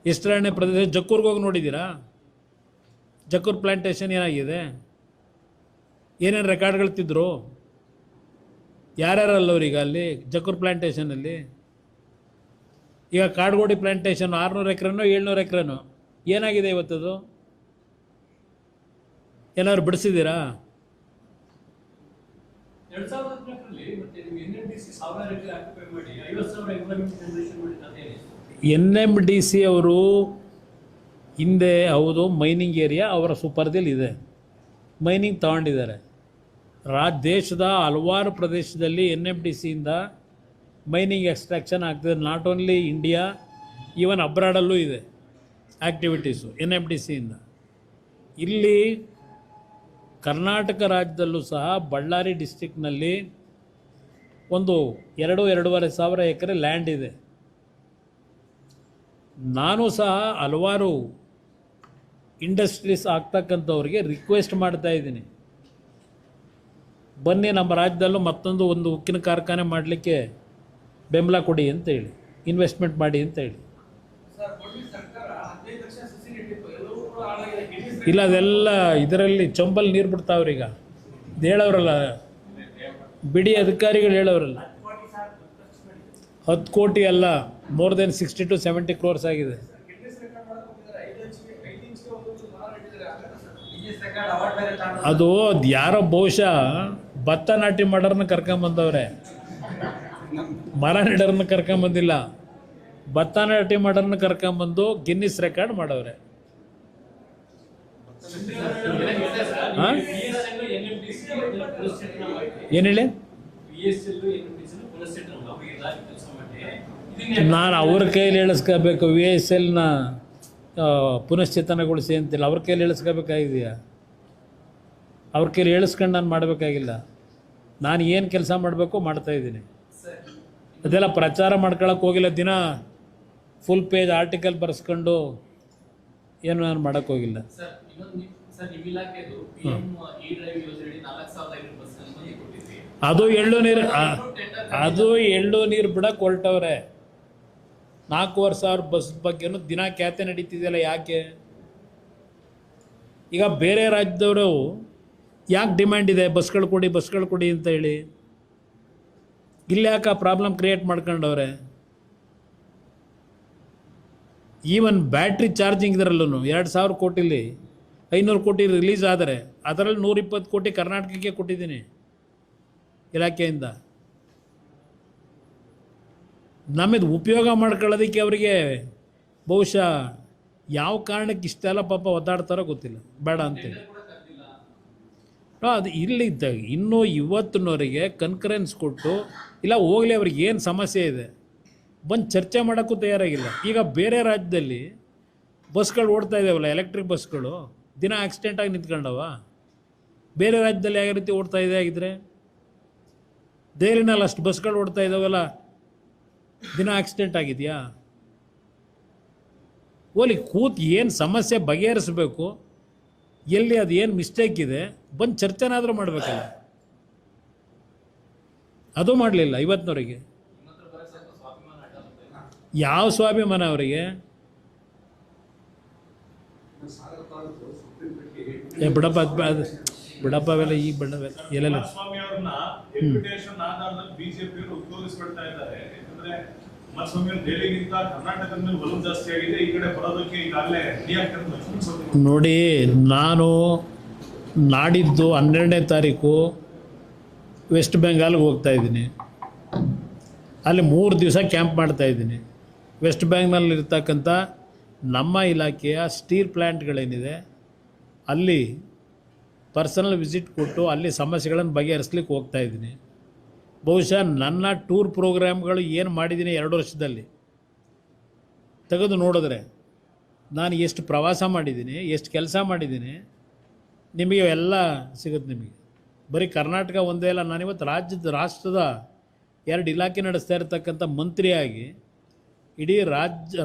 ಎಷ್ಟು ಅರಣ್ಯ ಪ್ರದೇಶ? ಜಕ್ಕೂರ್ಗೆ ಹೋಗಿ ನೋಡಿದ್ದೀರಾ? ಜಕ್ಕೂರ್ ಪ್ಲಾಂಟೇಶನ್ ಏನಾಗಿದೆ? ಏನೇನು ರೆಕಾರ್ಡ್ಗಳು ತಿದ್ರು? ಯಾರ್ಯಾರಲ್ಲವ್ರೀಗ ಅಲ್ಲಿ ಜಕ್ಕೂರ್ ಪ್ಲಾಂಟೇಶನಲ್ಲಿ? ಈಗ ಕಾಡ್ಗೋಡಿ ಪ್ಲಾಂಟೇಶನ್ 600 ಎಕರೆನೋ 700 ಎಕರೆನೋ ಏನಾಗಿದೆ ಇವತ್ತದು? ಏನಾದ್ರು ಬಿಡಿಸಿದ್ದೀರಾ? NMDC ಅವರು ಹಿಂದೆ ಹೌದು ಮೈನಿಂಗ್ ಏರಿಯಾ ಅವರ ಸುಪರ್ದಿಲ್ ಇದೆ, ಮೈನಿಂಗ್ ತಗೊಂಡಿದ್ದಾರೆ. ದೇಶದ ಹಲವಾರು ಪ್ರದೇಶದಲ್ಲಿ NMDCಯಿಂದ ಮೈನಿಂಗ್ ಎಕ್ಸ್ಟ್ರಾಕ್ಷನ್ ಆಗ್ತದೆ. ನಾಟ್ ಓನ್ಲಿ ಇಂಡಿಯಾ, ಈವನ್ ಅಬ್ರಾಡಲ್ಲೂ ಇದೆ ಆ್ಯಕ್ಟಿವಿಟೀಸು NMDCಯಿಂದ. ಇಲ್ಲಿ ಕರ್ನಾಟಕ ರಾಜ್ಯದಲ್ಲೂ ಸಹ ಬಳ್ಳಾರಿ ಡಿಸ್ಟಿಕ್ನಲ್ಲಿ ಒಂದು 2-2.5 ಸಾವಿರ ಎಕರೆ ಲ್ಯಾಂಡ್ ಇದೆ. ನಾನು ಸಹ ಹಲವಾರು ಇಂಡಸ್ಟ್ರೀಸ್ ಆಗ್ತಕ್ಕಂಥವ್ರಿಗೆ ರಿಕ್ವೆಸ್ಟ್ ಮಾಡ್ತಾ ಇದ್ದೀನಿ, ಬನ್ನಿ ನಮ್ಮ ರಾಜ್ಯದಲ್ಲೂ ಮತ್ತೊಂದು ಉಕ್ಕಿನ ಕಾರ್ಖಾನೆ ಮಾಡಲಿಕ್ಕೆ ಬೆಂಬಲ ಕೊಡಿ ಅಂತೇಳಿ, ಇನ್ವೆಸ್ಟ್ಮೆಂಟ್ ಮಾಡಿ ಅಂತೇಳಿ. ಇಲ್ಲ, ಅದೆಲ್ಲ ಇದರಲ್ಲಿ ಚಂಬಲ್ ನೀರು ಬಿಡ್ತಾವ್ರೀಗ. ಇದು ಹೇಳೋರಲ್ಲ, ಬಿಡಿ ಅಧಿಕಾರಿಗಳು ಹೇಳೋರಲ್ಲ. 10 ಕೋಟಿ ಅಲ್ಲ, ಮೋರ್ ದೆನ್ 60 to 70 crores ಆಗಿದೆ. ಅದು ಯಾರೋ ಬಹುಶಃ ಭತ್ತ ನಾಟಿ ಮಾಡೋರನ್ನ ಕರ್ಕೊಂಬಂದವ್ರೆ, ಮರ ನೆಡೋರನ್ನ ಕರ್ಕೊಂಬಂದಿಲ್ಲ. ಭತ್ತ ನಾಟಿ ಮಾಡೋರನ್ನ ಕರ್ಕೊಂಬಂದು ಗಿನ್ನಿಸ್ ರೆಕಾರ್ಡ್ ಮಾಡವ್ರೆ. ಏನು ಹೇಳಿ? ನಾನು ಅವ್ರ ಕೈಯಲ್ಲಿ ಹೇಳಿಸ್ಕೋಬೇಕು, VSLನ ಪುನಶ್ಚೇತನಗೊಳಿಸಿ ಅಂತಿಲ್ಲ. ಅವ್ರ ಕೈಯಲ್ಲಿ ಹೇಳಿಸ್ಕೋಬೇಕಾಗಿದೆಯಾ? ಅವ್ರ ಕೈಯಲ್ಲಿ ಹೇಳಿಸ್ಕೊಂಡು ನಾನು ಮಾಡಬೇಕಾಗಿಲ್ಲ. ನಾನು ಏನು ಕೆಲಸ ಮಾಡಬೇಕು ಮಾಡ್ತಾಯಿದ್ದೀನಿ. ಅದೆಲ್ಲ ಪ್ರಚಾರ ಮಾಡ್ಕೊಳಕ್ಕೆ ಹೋಗಿಲ್ಲ. ದಿನ ಫುಲ್ ಪೇಜ್ ಆರ್ಟಿಕಲ್ ಬರೆಸ್ಕೊಂಡು ಏನು ನಾನು ಮಾಡೋಕ್ಕೆ ಹೋಗಿಲ್ಲ. ಅದು ಎಳ್ಳು ನೀರು ಬಿಡಕ್ಕೆ ಹೊರಟವ್ರೆ. 4,500 ಬಸ್ ಬಗ್ಗೆನೂ ದಿನ ಖ್ಯಾತೆ ನಡೀತಿದೆಯಲ್ಲ, ಯಾಕೆ? ಈಗ ಬೇರೆ ರಾಜ್ಯದವರು ಯಾಕೆ ಡಿಮ್ಯಾಂಡ್ ಇದೆ ಬಸ್ಗಳು ಕೊಡಿ ಅಂತ ಹೇಳಿ? ಇಲ್ಲಿ ಯಾಕೆ ಆ ಪ್ರಾಬ್ಲಮ್ ಕ್ರಿಯೇಟ್ ಮಾಡ್ಕೊಂಡವ್ರೆ? ಈವನ್ ಬ್ಯಾಟ್ರಿ ಚಾರ್ಜಿಂಗ್ ಇದರಲ್ಲೂ 2,000 ಕೋಟಿಲಿ 500 ಕೋಟಿ ರಿಲೀಸ್ ಆದರೆ ಅದರಲ್ಲಿ 120 ಕೋಟಿ ಕರ್ನಾಟಕಕ್ಕೆ ಕೊಟ್ಟಿದ್ದೀನಿ ಇಲಾಖೆಯಿಂದ. ನಮ್ಮದು ಉಪಯೋಗ ಮಾಡ್ಕೊಳ್ಳೋದಕ್ಕೆ ಅವರಿಗೆ ಬಹುಶಃ ಯಾವ ಕಾರಣಕ್ಕೆ ಇಷ್ಟೆಲ್ಲ ಪಾಪ ಒದ್ದಾಡ್ತಾರೋ ಗೊತ್ತಿಲ್ಲ, ಬೇಡ ಅಂತೇಳಿ. ಅದು ಇಲ್ಲಿದ್ದ ಇನ್ನೂ ಇವತ್ತಿನವರೆಗೆ ಕನ್ಕರೆನ್ಸ್ ಕೊಟ್ಟು ಇಲ್ಲ ಹೋಗಲಿ, ಅವ್ರಿಗೆ ಏನು ಸಮಸ್ಯೆ ಇದೆ ಬಂದು ಚರ್ಚೆ ಮಾಡೋಕ್ಕೂ ತಯಾರಾಗಿಲ್ಲ. ಈಗ ಬೇರೆ ರಾಜ್ಯದಲ್ಲಿ ಬಸ್ಗಳು ಓಡ್ತಾ ಇದ್ದಾವಲ್ಲ, ಎಲೆಕ್ಟ್ರಿಕ್ ಬಸ್ಗಳು, ದಿನ ಆಕ್ಸಿಡೆಂಟಾಗಿ ನಿಂತ್ಕೊಂಡವ. ಬೇರೆ ರಾಜ್ಯದಲ್ಲಿ ಯಾವ ರೀತಿ ಓಡ್ತಾ ಇದೆ ಆಗಿದ್ರೆ? ದೆಹಲಿನಲ್ಲಿ ಅಷ್ಟು ಬಸ್ಗಳು ಓಡ್ತಾ ಇದ್ದಾವಲ್ಲ, ದಿನ ಆಕ್ಸಿಡೆಂಟ್ ಆಗಿದೆಯಾ? ಓಲಿ ಕೂತು ಏನು ಸಮಸ್ಯೆ ಬಗೆಹರಿಸ್ಬೇಕು, ಎಲ್ಲಿ ಅದು ಏನು ಮಿಸ್ಟೇಕ್ ಇದೆ ಬಂದು ಚರ್ಚೆನಾದರೂ ಮಾಡಬೇಕಲ್ಲ. ಅದು ಮಾಡಲಿಲ್ಲ ಇವತ್ತಿನವರೆಗೆ. ಯಾವ ಸ್ವಾಭಿಮಾನ ಅವರಿಗೆ? ಬಿಡಪ್ಪ ಅವೆಲ್ಲ ಈಗ ಎಲ್ಲೆಲ್ಲ ನೋಡಿ. ನಾನು ನಾಡಿದ್ದು 12ನೇ ತಾರೀಕು ವೆಸ್ಟ್ ಬೆಂಗಾಲ್ಗೆ ಹೋಗ್ತಾಯಿದ್ದೀನಿ. ಅಲ್ಲಿ 3 ದಿವಸ ಕ್ಯಾಂಪ್ ಮಾಡ್ತಾಯಿದ್ದೀನಿ. ವೆಸ್ಟ್ ಬೆಂಗಾಲ್ನಲ್ಲಿರ್ತಕ್ಕಂಥ ನಮ್ಮ ಇಲಾಖೆಯ ಸ್ಟೀಲ್ ಪ್ಲ್ಯಾಂಟ್ಗಳೇನಿದೆ ಅಲ್ಲಿ ಪರ್ಸನಲ್ ವಿಸಿಟ್ ಕೊಟ್ಟು ಅಲ್ಲಿ ಸಮಸ್ಯೆಗಳನ್ನು ಬಗೆಹರಿಸ್ಲಿಕ್ಕೆ ಹೋಗ್ತಾಯಿದ್ದೀನಿ. ಬಹುಶಃ ನನ್ನ ಟೂರ್ ಪ್ರೋಗ್ರಾಮ್ಗಳು ಏನು ಮಾಡಿದ್ದೀನಿ 2 ವರ್ಷದಲ್ಲಿ ತೆಗೆದು ನೋಡಿದ್ರೆ ನಾನು ಎಷ್ಟು ಪ್ರವಾಸ ಮಾಡಿದ್ದೀನಿ, ಎಷ್ಟು ಕೆಲಸ ಮಾಡಿದ್ದೀನಿ, ನಿಮಗೆ ಎಲ್ಲ ಸಿಗುತ್ತೆ. ನಿಮಗೆ ಬರೀ ಕರ್ನಾಟಕ ಒಂದೇ ಅಲ್ಲ, ನಾನಿವತ್ತು ರಾಷ್ಟ್ರದ 2 ಇಲಾಖೆ ನಡೆಸ್ತಾ ಇರತಕ್ಕಂಥ ಮಂತ್ರಿಯಾಗಿ ಇಡೀ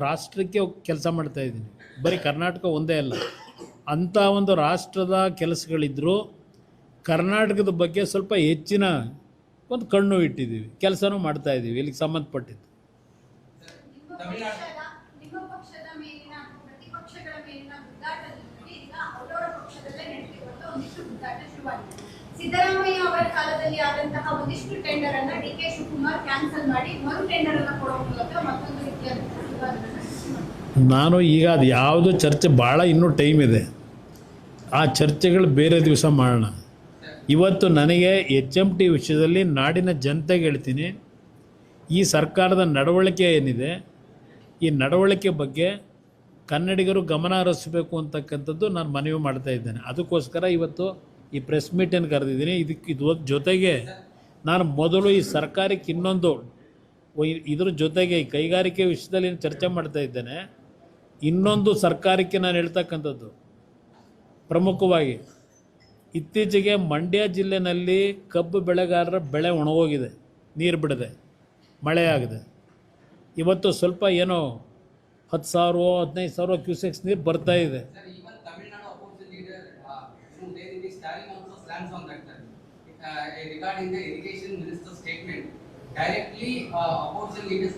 ರಾಷ್ಟ್ರಕ್ಕೆ ಕೆಲಸ ಮಾಡ್ತಾಯಿದ್ದೀನಿ. ಬರೀ ಕರ್ನಾಟಕ ಒಂದೇ ಅಲ್ಲ, ಅಂಥ ಒಂದು ರಾಷ್ಟ್ರದ ಕೆಲಸಗಳಿದ್ದರೂ ಕರ್ನಾಟಕದ ಬಗ್ಗೆ ಸ್ವಲ್ಪ ಹೆಚ್ಚಿನ ಒಂದು ಕಣ್ಣು ಇಟ್ಟಿದ್ದೀವಿ, ಕೆಲಸನೂ ಮಾಡ್ತಾಯಿದ್ದೀವಿ ಇಲ್ಲಿಗೆ ಸಂಬಂಧಪಟ್ಟಿದ್ದು. ನಿಮ್ಮ ಪಕ್ಷದ ಮೇಲಿನ ಪ್ರತಿಪಕ್ಷಗಳ ಮೇಲಿನ ಗುದ್ದಾಟದಲ್ಲಿ ಈಗ ಅವರವರ ಸಿದ್ದರಾಮಯ್ಯ ಅವರ ಕಾಲದಲ್ಲಿ ಆದಂತಹ ಒಂದಿಷ್ಟು ಟೆಂಡರ್ ಅನ್ನ ಡಿ.ಕೆ. ಶಿವಕುಮಾರ್ ಕ್ಯಾನ್ಸಲ್ ಮಾಡಿ ಮರು ಟೆಂಡರ್ ಅನ್ನ ಕೊಡುವ ಮೂಲಕ ಮತ್ತೊಂದು ರೀತಿಯ ನಾನು ಈಗ ಅದು ಯಾವುದು ಚರ್ಚೆ ಭಾಳ ಇನ್ನೂ ಟೈಮ್ ಇದೆ, ಆ ಚರ್ಚೆಗಳು ಬೇರೆ ದಿವಸ ಮಾಡೋಣ. ಇವತ್ತು ನನಗೆ HMT ವಿಷಯದಲ್ಲಿ ನಾಡಿನ ಜನತೆಗೆ ಹೇಳ್ತೀನಿ, ಈ ಸರ್ಕಾರದ ನಡವಳಿಕೆ ಏನಿದೆ, ಈ ನಡವಳಿಕೆ ಬಗ್ಗೆ ಕನ್ನಡಿಗರು ಗಮನ ಹರಿಸಬೇಕು ಅಂತಕ್ಕಂಥದ್ದು ನಾನು ಮನವಿ ಮಾಡ್ತಾ ಇದ್ದೇನೆ. ಅದಕ್ಕೋಸ್ಕರ ಇವತ್ತು ಈ ಪ್ರೆಸ್ ಮೀಟನ್ನು ಕರೆದಿದ್ದೀನಿ. ಇದು ಜೊತೆಗೆ ನಾನು ಮೊದಲು ಈ ಸರ್ಕಾರಕ್ಕೆ ಇನ್ನೊಂದು ಇದ್ರ ಜೊತೆಗೆ ಈ ಕೈಗಾರಿಕೆ ವಿಷಯದಲ್ಲಿ ಚರ್ಚೆ ಮಾಡ್ತಾ ಇದ್ದೇನೆ. ಇನ್ನೊಂದು ಸರ್ಕಾರಕ್ಕೆ ನಾನು ಹೇಳ್ತಕ್ಕಂಥದ್ದು ಪ್ರಮುಖವಾಗಿ, ಇತ್ತೀಚೆಗೆ ಮಂಡ್ಯ ಜಿಲ್ಲೆಯಲ್ಲಿ ಕಬ್ಬು ಬೆಳೆಗಾರರ ಬೆಳೆ ಒಣಗೋಗಿದೆ, ನೀರು ಬಿಡದೆ, ಮಳೆಯಾಗಿದೆ. ಇವತ್ತು ಸ್ವಲ್ಪ ಏನೋ 10,000 15,000 ಕ್ಯೂಸೆಕ್ಸ್ ನೀರು ಬರ್ತಾ ಇದೆ. Regarding the irrigation minister's statement, directly opposition leaders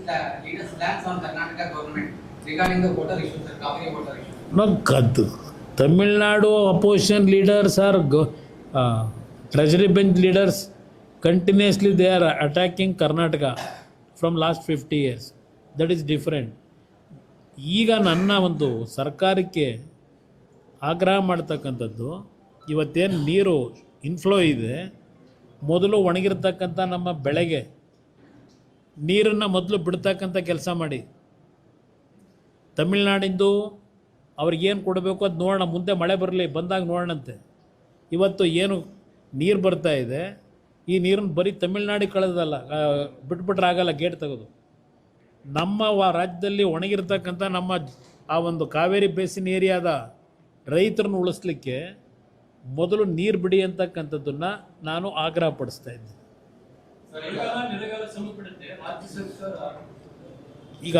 slants on Karnataka government regarding the water issues, the Kaveri water issues. No, Tamil Nadu opposition leaders are treasury bench leaders. Continuously they are attacking Karnataka from last 50 years. That is different. ಈಗ ನನ್ನ ಒಂದು ಸರ್ಕಾರಕ್ಕೆ ಆಗ್ರಹ ಮಾಡ್ತಕ್ಕಂಥದ್ದು, ಇವತ್ತೇನು ನೀರು inflow ಇದೆ, ಮೊದಲು ಒಣಗಿರ್ತಕ್ಕಂಥ ನಮ್ಮ ಬೆಳೆಗೆ ನೀರನ್ನು ಮೊದಲು ಬಿಡ್ತಕ್ಕಂಥ ಕೆಲಸ ಮಾಡಿ. ತಮಿಳ್ನಾಡಿಂದು ಅವ್ರಿಗೇನು ಕೊಡಬೇಕು ಅದು ನೋಡೋಣ, ಮುಂದೆ ಮಳೆ ಬರಲಿ, ಬಂದಾಗ ನೋಡೋಣಂತೆ. ಇವತ್ತು ಏನು ನೀರು ಬರ್ತಾ ಇದೆ, ಈ ನೀರನ್ನು ಬರೀ ತಮಿಳ್ನಾಡಿಗೆ ಕಳೆದಲ್ಲ, ಬಿಟ್ಬಿಟ್ರೆ ಆಗಲ್ಲ ಗೇಟ್ ತೆಗೆದು. ನಮ್ಮ ರಾಜ್ಯದಲ್ಲಿ ಒಣಗಿರ್ತಕ್ಕಂಥ ನಮ್ಮ ಆ ಒಂದು ಕಾವೇರಿ ಬೇಸಿನ್ ಏರಿಯಾದ ರೈತರನ್ನು ಉಳಿಸ್ಲಿಕ್ಕೆ ಮೊದಲು ನೀರು ಬಿಡಿ ಅಂತಕ್ಕಂಥದ್ದನ್ನು ನಾನು ಆಗ್ರಹ ಪಡಿಸ್ತಾ ಇದ್ದೀನಿ. ಈಗ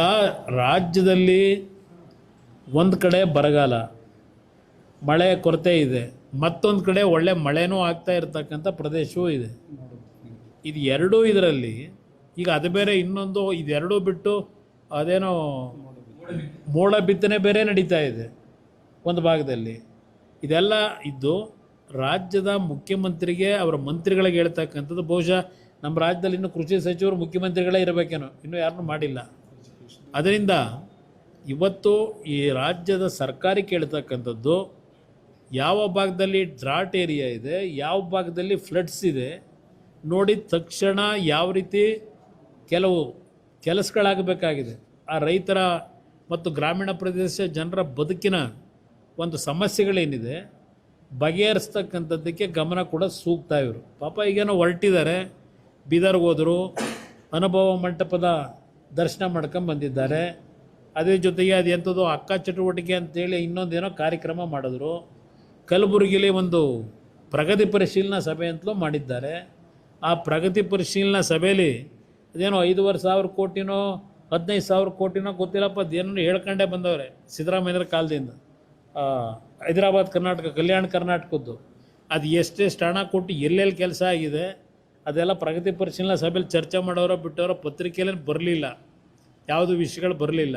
ರಾಜ್ಯದಲ್ಲಿ ಒಂದು ಕಡೆ ಬರಗಾಲ, ಮಳೆ ಕೊರತೆ ಇದೆ, ಮತ್ತೊಂದು ಕಡೆ ಒಳ್ಳೆ ಮಳೆನೂ ಆಗ್ತಾ ಇರತಕ್ಕಂಥ ಪ್ರದೇಶವೂ ಇದೆ. ಇದು ಎರಡೂ ಇದರಲ್ಲಿ ಈಗ ಅದು ಬೇರೆ, ಇನ್ನೊಂದು ಇದೆರಡೂ ಬಿಟ್ಟು ಅದೇನೋ ಮೋಡ ಬಿತ್ತನೆ ಬೇರೆ ನಡೀತಾ ಇದೆ ಒಂದು ಭಾಗದಲ್ಲಿ. ಇದೆಲ್ಲ ಇದ್ದು ರಾಜ್ಯದ ಮುಖ್ಯಮಂತ್ರಿಗೆ ಅವರ ಮಂತ್ರಿಗಳಿಗೆ ಹೇಳ್ತಕ್ಕಂಥದ್ದು, ಬಹುಶಃ ನಮ್ಮ ರಾಜ್ಯದಲ್ಲಿ ಇನ್ನೂ ಕೃಷಿ ಸಚಿವರು ಮುಖ್ಯಮಂತ್ರಿಗಳೇ ಇರಬೇಕೇನೋ, ಇನ್ನೂ ಯಾರನ್ನೂ ಮಾಡಿಲ್ಲ. ಅದರಿಂದ ಇವತ್ತು ಈ ರಾಜ್ಯದ ಸರ್ಕಾರಕ್ಕೆ ಹೇಳ್ತಕ್ಕಂಥದ್ದು, ಯಾವ ಭಾಗದಲ್ಲಿ ಡ್ರಾಟ್ ಏರಿಯಾ ಇದೆ, ಯಾವ ಭಾಗದಲ್ಲಿ ಫ್ಲಡ್ಸ್ ಇದೆ ನೋಡಿ ತಕ್ಷಣ ಯಾವ ರೀತಿ ಕೆಲವು ಕೆಲಸಗಳಾಗಬೇಕಾಗಿದೆ. ಆ ರೈತರ ಮತ್ತು ಗ್ರಾಮೀಣ ಪ್ರದೇಶ ಜನರ ಬದುಕಿನ ಒಂದು ಸಮಸ್ಯೆಗಳೇನಿದೆ ಬಗೆಹರಿಸ್ತಕ್ಕಂಥದ್ದಕ್ಕೆ ಗಮನ ಕೂಡ ಸೂಕ್ತ. ಇವರು ಪಾಪ ಈಗೇನೋ ಹೊರಟಿದ್ದಾರೆ, ಬೀದರ್ಗೆ ಹೋದರು, ಅನುಭವ ಮಂಟಪದ ದರ್ಶನ ಮಾಡ್ಕೊಂಡು ಬಂದಿದ್ದಾರೆ. ಅದೇ ಜೊತೆಗೆ ಅದು ಎಂಥದ್ದು ಅಕ್ಕ ಚಟುವಟಿಕೆ ಅಂತೇಳಿ ಇನ್ನೊಂದೇನೋ ಕಾರ್ಯಕ್ರಮ ಮಾಡಿದ್ರು. ಕಲಬುರಗಿಲಿ ಒಂದು ಪ್ರಗತಿ ಪರಿಶೀಲನಾ ಸಭೆ ಅಂತಲೂ ಮಾಡಿದ್ದಾರೆ. ಆ ಪ್ರಗತಿ ಪರಿಶೀಲನಾ ಸಭೆಯಲ್ಲಿ ಅದೇನೋ 5,500 ಕೋಟಿನೋ 15,000 ಕೋಟಿನೋ ಗೊತ್ತಿಲ್ಲಪ್ಪ, ಅದೇನೋ ಹೇಳ್ಕೊಂಡೇ ಬಂದವ್ರೆ ಸಿದ್ದರಾಮಯ್ಯರ ಕಾಲದಿಂದ. ಹೈದರಾಬಾದ್ ಕರ್ನಾಟಕ, ಕಲ್ಯಾಣ ಕರ್ನಾಟಕದ್ದು ಅದು ಎಷ್ಟೆಷ್ಟು ಹಣ ಕೊಟ್ಟು ಎಲ್ಲೆಲ್ಲಿ ಕೆಲಸ ಆಗಿದೆ ಅದೆಲ್ಲ ಪ್ರಗತಿ ಪರಿಶೀಲನಾ ಸಭೆಯಲ್ಲಿ ಚರ್ಚೆ ಮಾಡೋರೋ ಬಿಟ್ಟವರೋ ಪತ್ರಿಕೆಯಲ್ಲಿ ಬರಲಿಲ್ಲ, ಯಾವುದು ವಿಷಯಗಳು ಬರಲಿಲ್ಲ.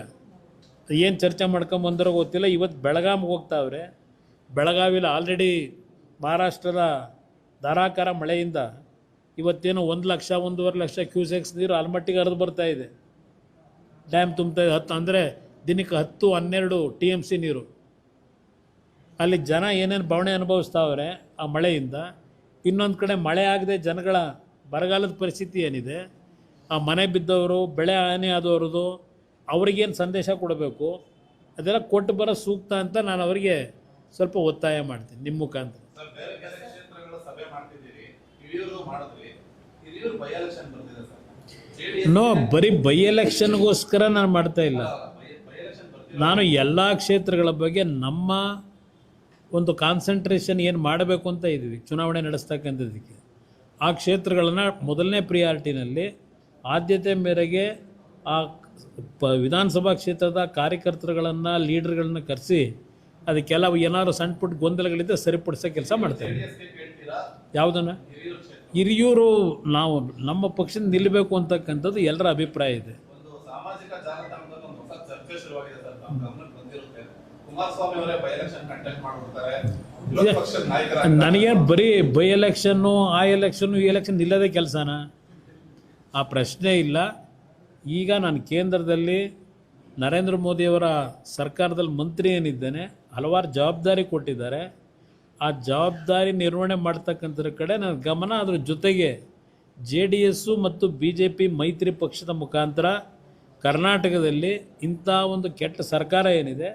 ಏನು ಚರ್ಚೆ ಮಾಡ್ಕೊಂಬಂದರೋ ಗೊತ್ತಿಲ್ಲ. ಇವತ್ತು ಬೆಳಗಾವಿಗೆ ಹೋಗ್ತಾವ್ರೆ. ಬೆಳಗಾವಿಲಿ ಆಲ್ರೆಡಿ ಮಹಾರಾಷ್ಟ್ರದ ಧಾರಾಕಾರ ಮಳೆಯಿಂದ ಇವತ್ತೇನು 1,00,000-1.5 ಲಕ್ಷ ಕ್ಯೂಸೆಕ್ಸ್ ನೀರು ಆಲ್ಮಟ್ಟಿಗೆ ಹರಿದು ಬರ್ತಾ ಇದೆ. ಡ್ಯಾಮ್ ತುಂಬ್ತಾ ಇದೆ. 10 ಅಂದರೆ ದಿನಕ್ಕೆ 10-12 TMC ನೀರು. ಅಲ್ಲಿ ಜನ ಏನೇನು ಬವಣೆ ಅನುಭವಿಸ್ತಾವ್ರೆ ಆ ಮಳೆಯಿಂದ. ಇನ್ನೊಂದು ಕಡೆ ಮಳೆ ಆಗದೆ ಜನಗಳ ಬರಗಾಲದ ಪರಿಸ್ಥಿತಿ ಏನಿದೆ, ಆ ಮನೆ ಬಿದ್ದವರು, ಬೆಳೆ ಹಾನಿ ಆದವ್ರದ್ದು, ಅವ್ರಿಗೇನು ಸಂದೇಶ ಕೊಡಬೇಕು ಅದೆಲ್ಲ ಕೊಟ್ಟು ಬರೋ ಸೂಕ್ತ ಅಂತ ನಾನು ಅವರಿಗೆ ಸ್ವಲ್ಪ ಒತ್ತಾಯ ಮಾಡ್ತೀನಿ ನಿಮ್ಮ ಮುಖಾಂತರ. ನೋ, ಬರೀ ಬೈ ಎಲೆಕ್ಷನ್ಗೋಸ್ಕರ ನಾನು ಮಾಡ್ತಾ ಇಲ್ಲ. ನಾನು ಎಲ್ಲ ಕ್ಷೇತ್ರಗಳ ಬಗ್ಗೆ ನಮ್ಮ ಒಂದು ಕಾನ್ಸಂಟ್ರೇಷನ್ ಏನು ಮಾಡಬೇಕು ಅಂತ ಇದ್ದೀವಿ ಚುನಾವಣೆ ನಡೆಸ್ತಕ್ಕಂಥದ್ದಕ್ಕೆ. ಆ ಕ್ಷೇತ್ರಗಳನ್ನು ಮೊದಲನೇ ಪ್ರಿಯಾರಿಟಿನಲ್ಲಿ ಆದ್ಯತೆ ಮೇರೆಗೆ ಆ ವಿಧಾನಸಭಾ ಕ್ಷೇತ್ರದ ಕಾರ್ಯಕರ್ತರುಗಳನ್ನು, ಲೀಡರ್ಗಳನ್ನ ಕರೆಸಿ ಅದಕ್ಕೆಲ್ಲ ಏನಾದ್ರು ಸಣ್ಣ ಪುಟ್ಟ ಗೊಂದಲಗಳಿದ್ದರೆ ಸರಿಪಡಿಸೋ ಕೆಲಸ ಮಾಡ್ತೇವೆ. ಯಾವುದನ್ನು ಹಿರಿಯೂರು ನಾವು ನಮ್ಮ ಪಕ್ಷದಿಂದ ನಿಲ್ಲಬೇಕು ಅಂತಕ್ಕಂಥದ್ದು ಎಲ್ಲರ ಅಭಿಪ್ರಾಯ ಇದೆ. ಕುಮಾರಸ್ವಾಮಿ ಅವರೇ ಬೈ ಎಲೆಕ್ಷನ್ ಕಂಟೆಸ್ಟ್ ಮಾಡ್ಬಿಡ್ತಾರೆ, ವಿರೋಧ ಪಕ್ಷದ ನಾಯಕರ ನನಗೆ ಬರೀ ಬೈ ಎಲೆಕ್ಷನ್ನು ಆ ಎಲೆಕ್ಷನ್ನು ಈ ಎಲೆಕ್ಷನ್ ನಿಲ್ಲದೇ ಕೆಲಸನ, ಆ ಪ್ರಶ್ನೆ ಇಲ್ಲ. ಈಗ ನಾನು ಕೇಂದ್ರದಲ್ಲಿ ನರೇಂದ್ರ ಮೋದಿಯವರ ಸರ್ಕಾರದಲ್ಲಿ ಮಂತ್ರಿ ಏನಿದ್ದೇನೆ, ಹಲವಾರು ಜವಾಬ್ದಾರಿ ಕೊಟ್ಟಿದ್ದಾರೆ. ಆ ಜವಾಬ್ದಾರಿ ನಿರ್ವಹಣೆ ಮಾಡ್ತಕ್ಕಂಥದ್ರ ಕಡೆ ನನ್ನ ಗಮನ. ಅದ್ರ ಜೊತೆಗೆ JDS ಮತ್ತು BJP ಮೈತ್ರಿ ಪಕ್ಷದ ಮುಖಾಂತರ ಕರ್ನಾಟಕದಲ್ಲಿ ಇಂಥ ಒಂದು ಕೆಟ್ಟ ಸರ್ಕಾರ ಏನಿದೆ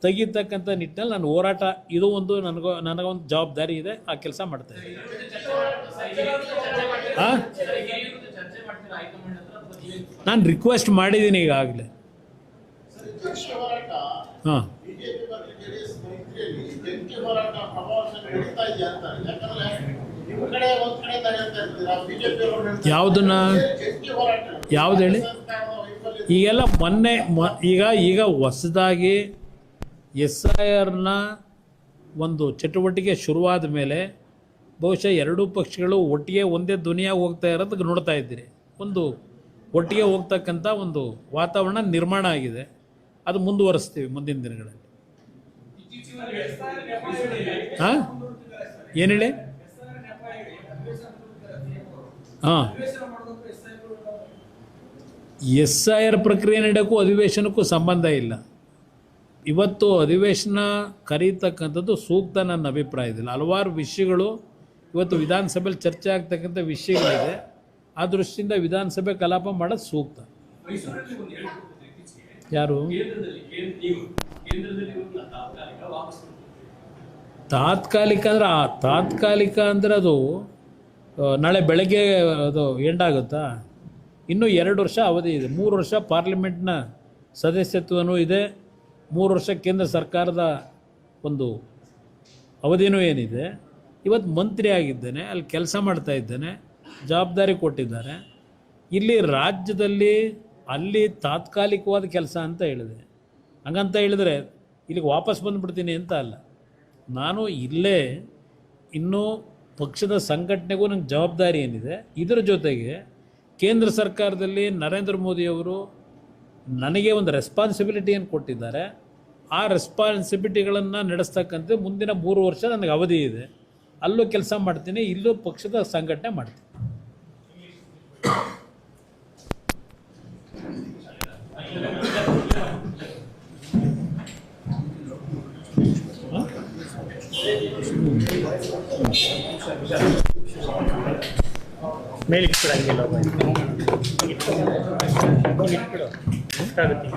ತೆಗಿತಕ್ಕಂಥ ನಿಟ್ಟಿನಲ್ಲಿ ನಾನು ಹೋರಾಟ, ಇದು ಒಂದು ನನಗೊಂದು ಜವಾಬ್ದಾರಿ ಇದೆ. ಆ ಕೆಲಸ ಮಾಡ್ತಾ ಇದ್ದೀನಿ. ನಾನು ರಿಕ್ವೆಸ್ಟ್ ಮಾಡಿದ್ದೀನಿ ಈಗಾಗಲೇ. ಹಾಂ, ಯಾವುದನ್ನ ಯಾವ್ದು ಹೇಳಿ? ಈಗೆಲ್ಲ ಈಗ ಹೊಸದಾಗಿ SIRನ ಒಂದು ಚಟುವಟಿಕೆ ಶುರುವಾದ ಮೇಲೆ ಬಹುಶಃ ಎರಡೂ ಪಕ್ಷಗಳು ಒಟ್ಟಿಗೆ ಒಂದೇ ಧ್ವನಿಯಾಗಿ ಹೋಗ್ತಾ ಇರೋದಕ್ಕೆ ನೋಡ್ತಾ ಇದ್ದೀರಿ. ಒಂದು ಒಟ್ಟಿಗೆ ಹೋಗ್ತಕ್ಕಂಥ ಒಂದು ವಾತಾವರಣ ನಿರ್ಮಾಣ ಆಗಿದೆ. ಅದು ಮುಂದುವರಿಸ್ತೀವಿ ಮುಂದಿನ ದಿನಗಳಲ್ಲಿ. ಹಾಂ, ಏನು ಹೇಳಿ? ಹಾಂ, SIR ಪ್ರಕ್ರಿಯೆ ನಡೆಯೋಕ್ಕೂ ಅಧಿವೇಶನಕ್ಕೂ ಸಂಬಂಧ ಇಲ್ಲ. ಇವತ್ತು ಅಧಿವೇಶನ ಕರೀತಕ್ಕಂಥದ್ದು ಸೂಕ್ತ ನನ್ನ ಅಭಿಪ್ರಾಯದಲ್ಲಿ. ಹಲವಾರು ವಿಷಯಗಳು ಇವತ್ತು ವಿಧಾನಸಭೆಯಲ್ಲಿ ಚರ್ಚೆ ಆಗ್ತಕ್ಕಂಥ ವಿಷಯಗಳಿದೆ. ಆ ದೃಷ್ಟಿಯಿಂದ ವಿಧಾನಸಭೆ ಕಲಾಪ ಮಾಡೋದು ಸೂಕ್ತ. ಯಾರು ತಾತ್ಕಾಲಿಕ ಅಂದರೆ ಅದು ನಾಳೆ ಬೆಳಗ್ಗೆ ಅದು ಎಂಡಾಗುತ್ತಾ? ಇನ್ನೂ 2 ವರ್ಷ ಅವಧಿ ಇದೆ. 3 ವರ್ಷ ಪಾರ್ಲಿಮೆಂಟ್ನ ಸದಸ್ಯತ್ವನೂ ಇದೆ. 3 ವರ್ಷ ಕೇಂದ್ರ ಸರ್ಕಾರದ ಒಂದು ಅವಧಿನೂ ಏನಿದೆ. ಇವತ್ತು ಮಂತ್ರಿ ಆಗಿದ್ದೇನೆ, ಅಲ್ಲಿ ಕೆಲಸ ಮಾಡ್ತಾ ಇದ್ದೇನೆ, ಜವಾಬ್ದಾರಿ ಕೊಟ್ಟಿದ್ದಾರೆ. ಇಲ್ಲಿ ರಾಜ್ಯದಲ್ಲಿ ಅಲ್ಲಿ ತಾತ್ಕಾಲಿಕವಾದ ಕೆಲಸ ಅಂತ ಹೇಳಿದೆ. ಹಂಗಂತ ಹೇಳಿದ್ರೆ ಇಲ್ಲಿಗೆ ವಾಪಸ್ ಬಂದುಬಿಡ್ತೀನಿ ಅಂತ ಅಲ್ಲ. ನಾನು ಇಲ್ಲೇ ಇನ್ನೂ ಪಕ್ಷದ ಸಂಘಟನೆಗೂ ನಂಗೆ ಜವಾಬ್ದಾರಿ ಏನಿದೆ. ಇದರ ಜೊತೆಗೆ ಕೇಂದ್ರ ಸರ್ಕಾರದಲ್ಲಿ ನರೇಂದ್ರ ಮೋದಿಯವರು ನನಗೆ ಒಂದು ರೆಸ್ಪಾನ್ಸಿಬಿಲಿಟಿಯನ್ನು ಕೊಟ್ಟಿದ್ದಾರೆ. ಆ ರೆಸ್ಪಾನ್ಸಿಬಿಲಿಟಿಗಳನ್ನು ನಡೆಸ್ತಕ್ಕಂಥ ಮುಂದಿನ 3 ವರ್ಷ ನನಗೆ ಅವಧಿ ಇದೆ. ಅಲ್ಲೂ ಕೆಲಸ ಮಾಡ್ತೀನಿ, ಇಲ್ಲೂ ಪಕ್ಷದ ಸಂಘಟನೆ ಮಾಡ್ತೀನಿ. ಮೇಲೆ ಇಟ್ಬಿಡಂಗಿಲ್ಲ ಎಷ್ಟಾಗುತ್ತೆ?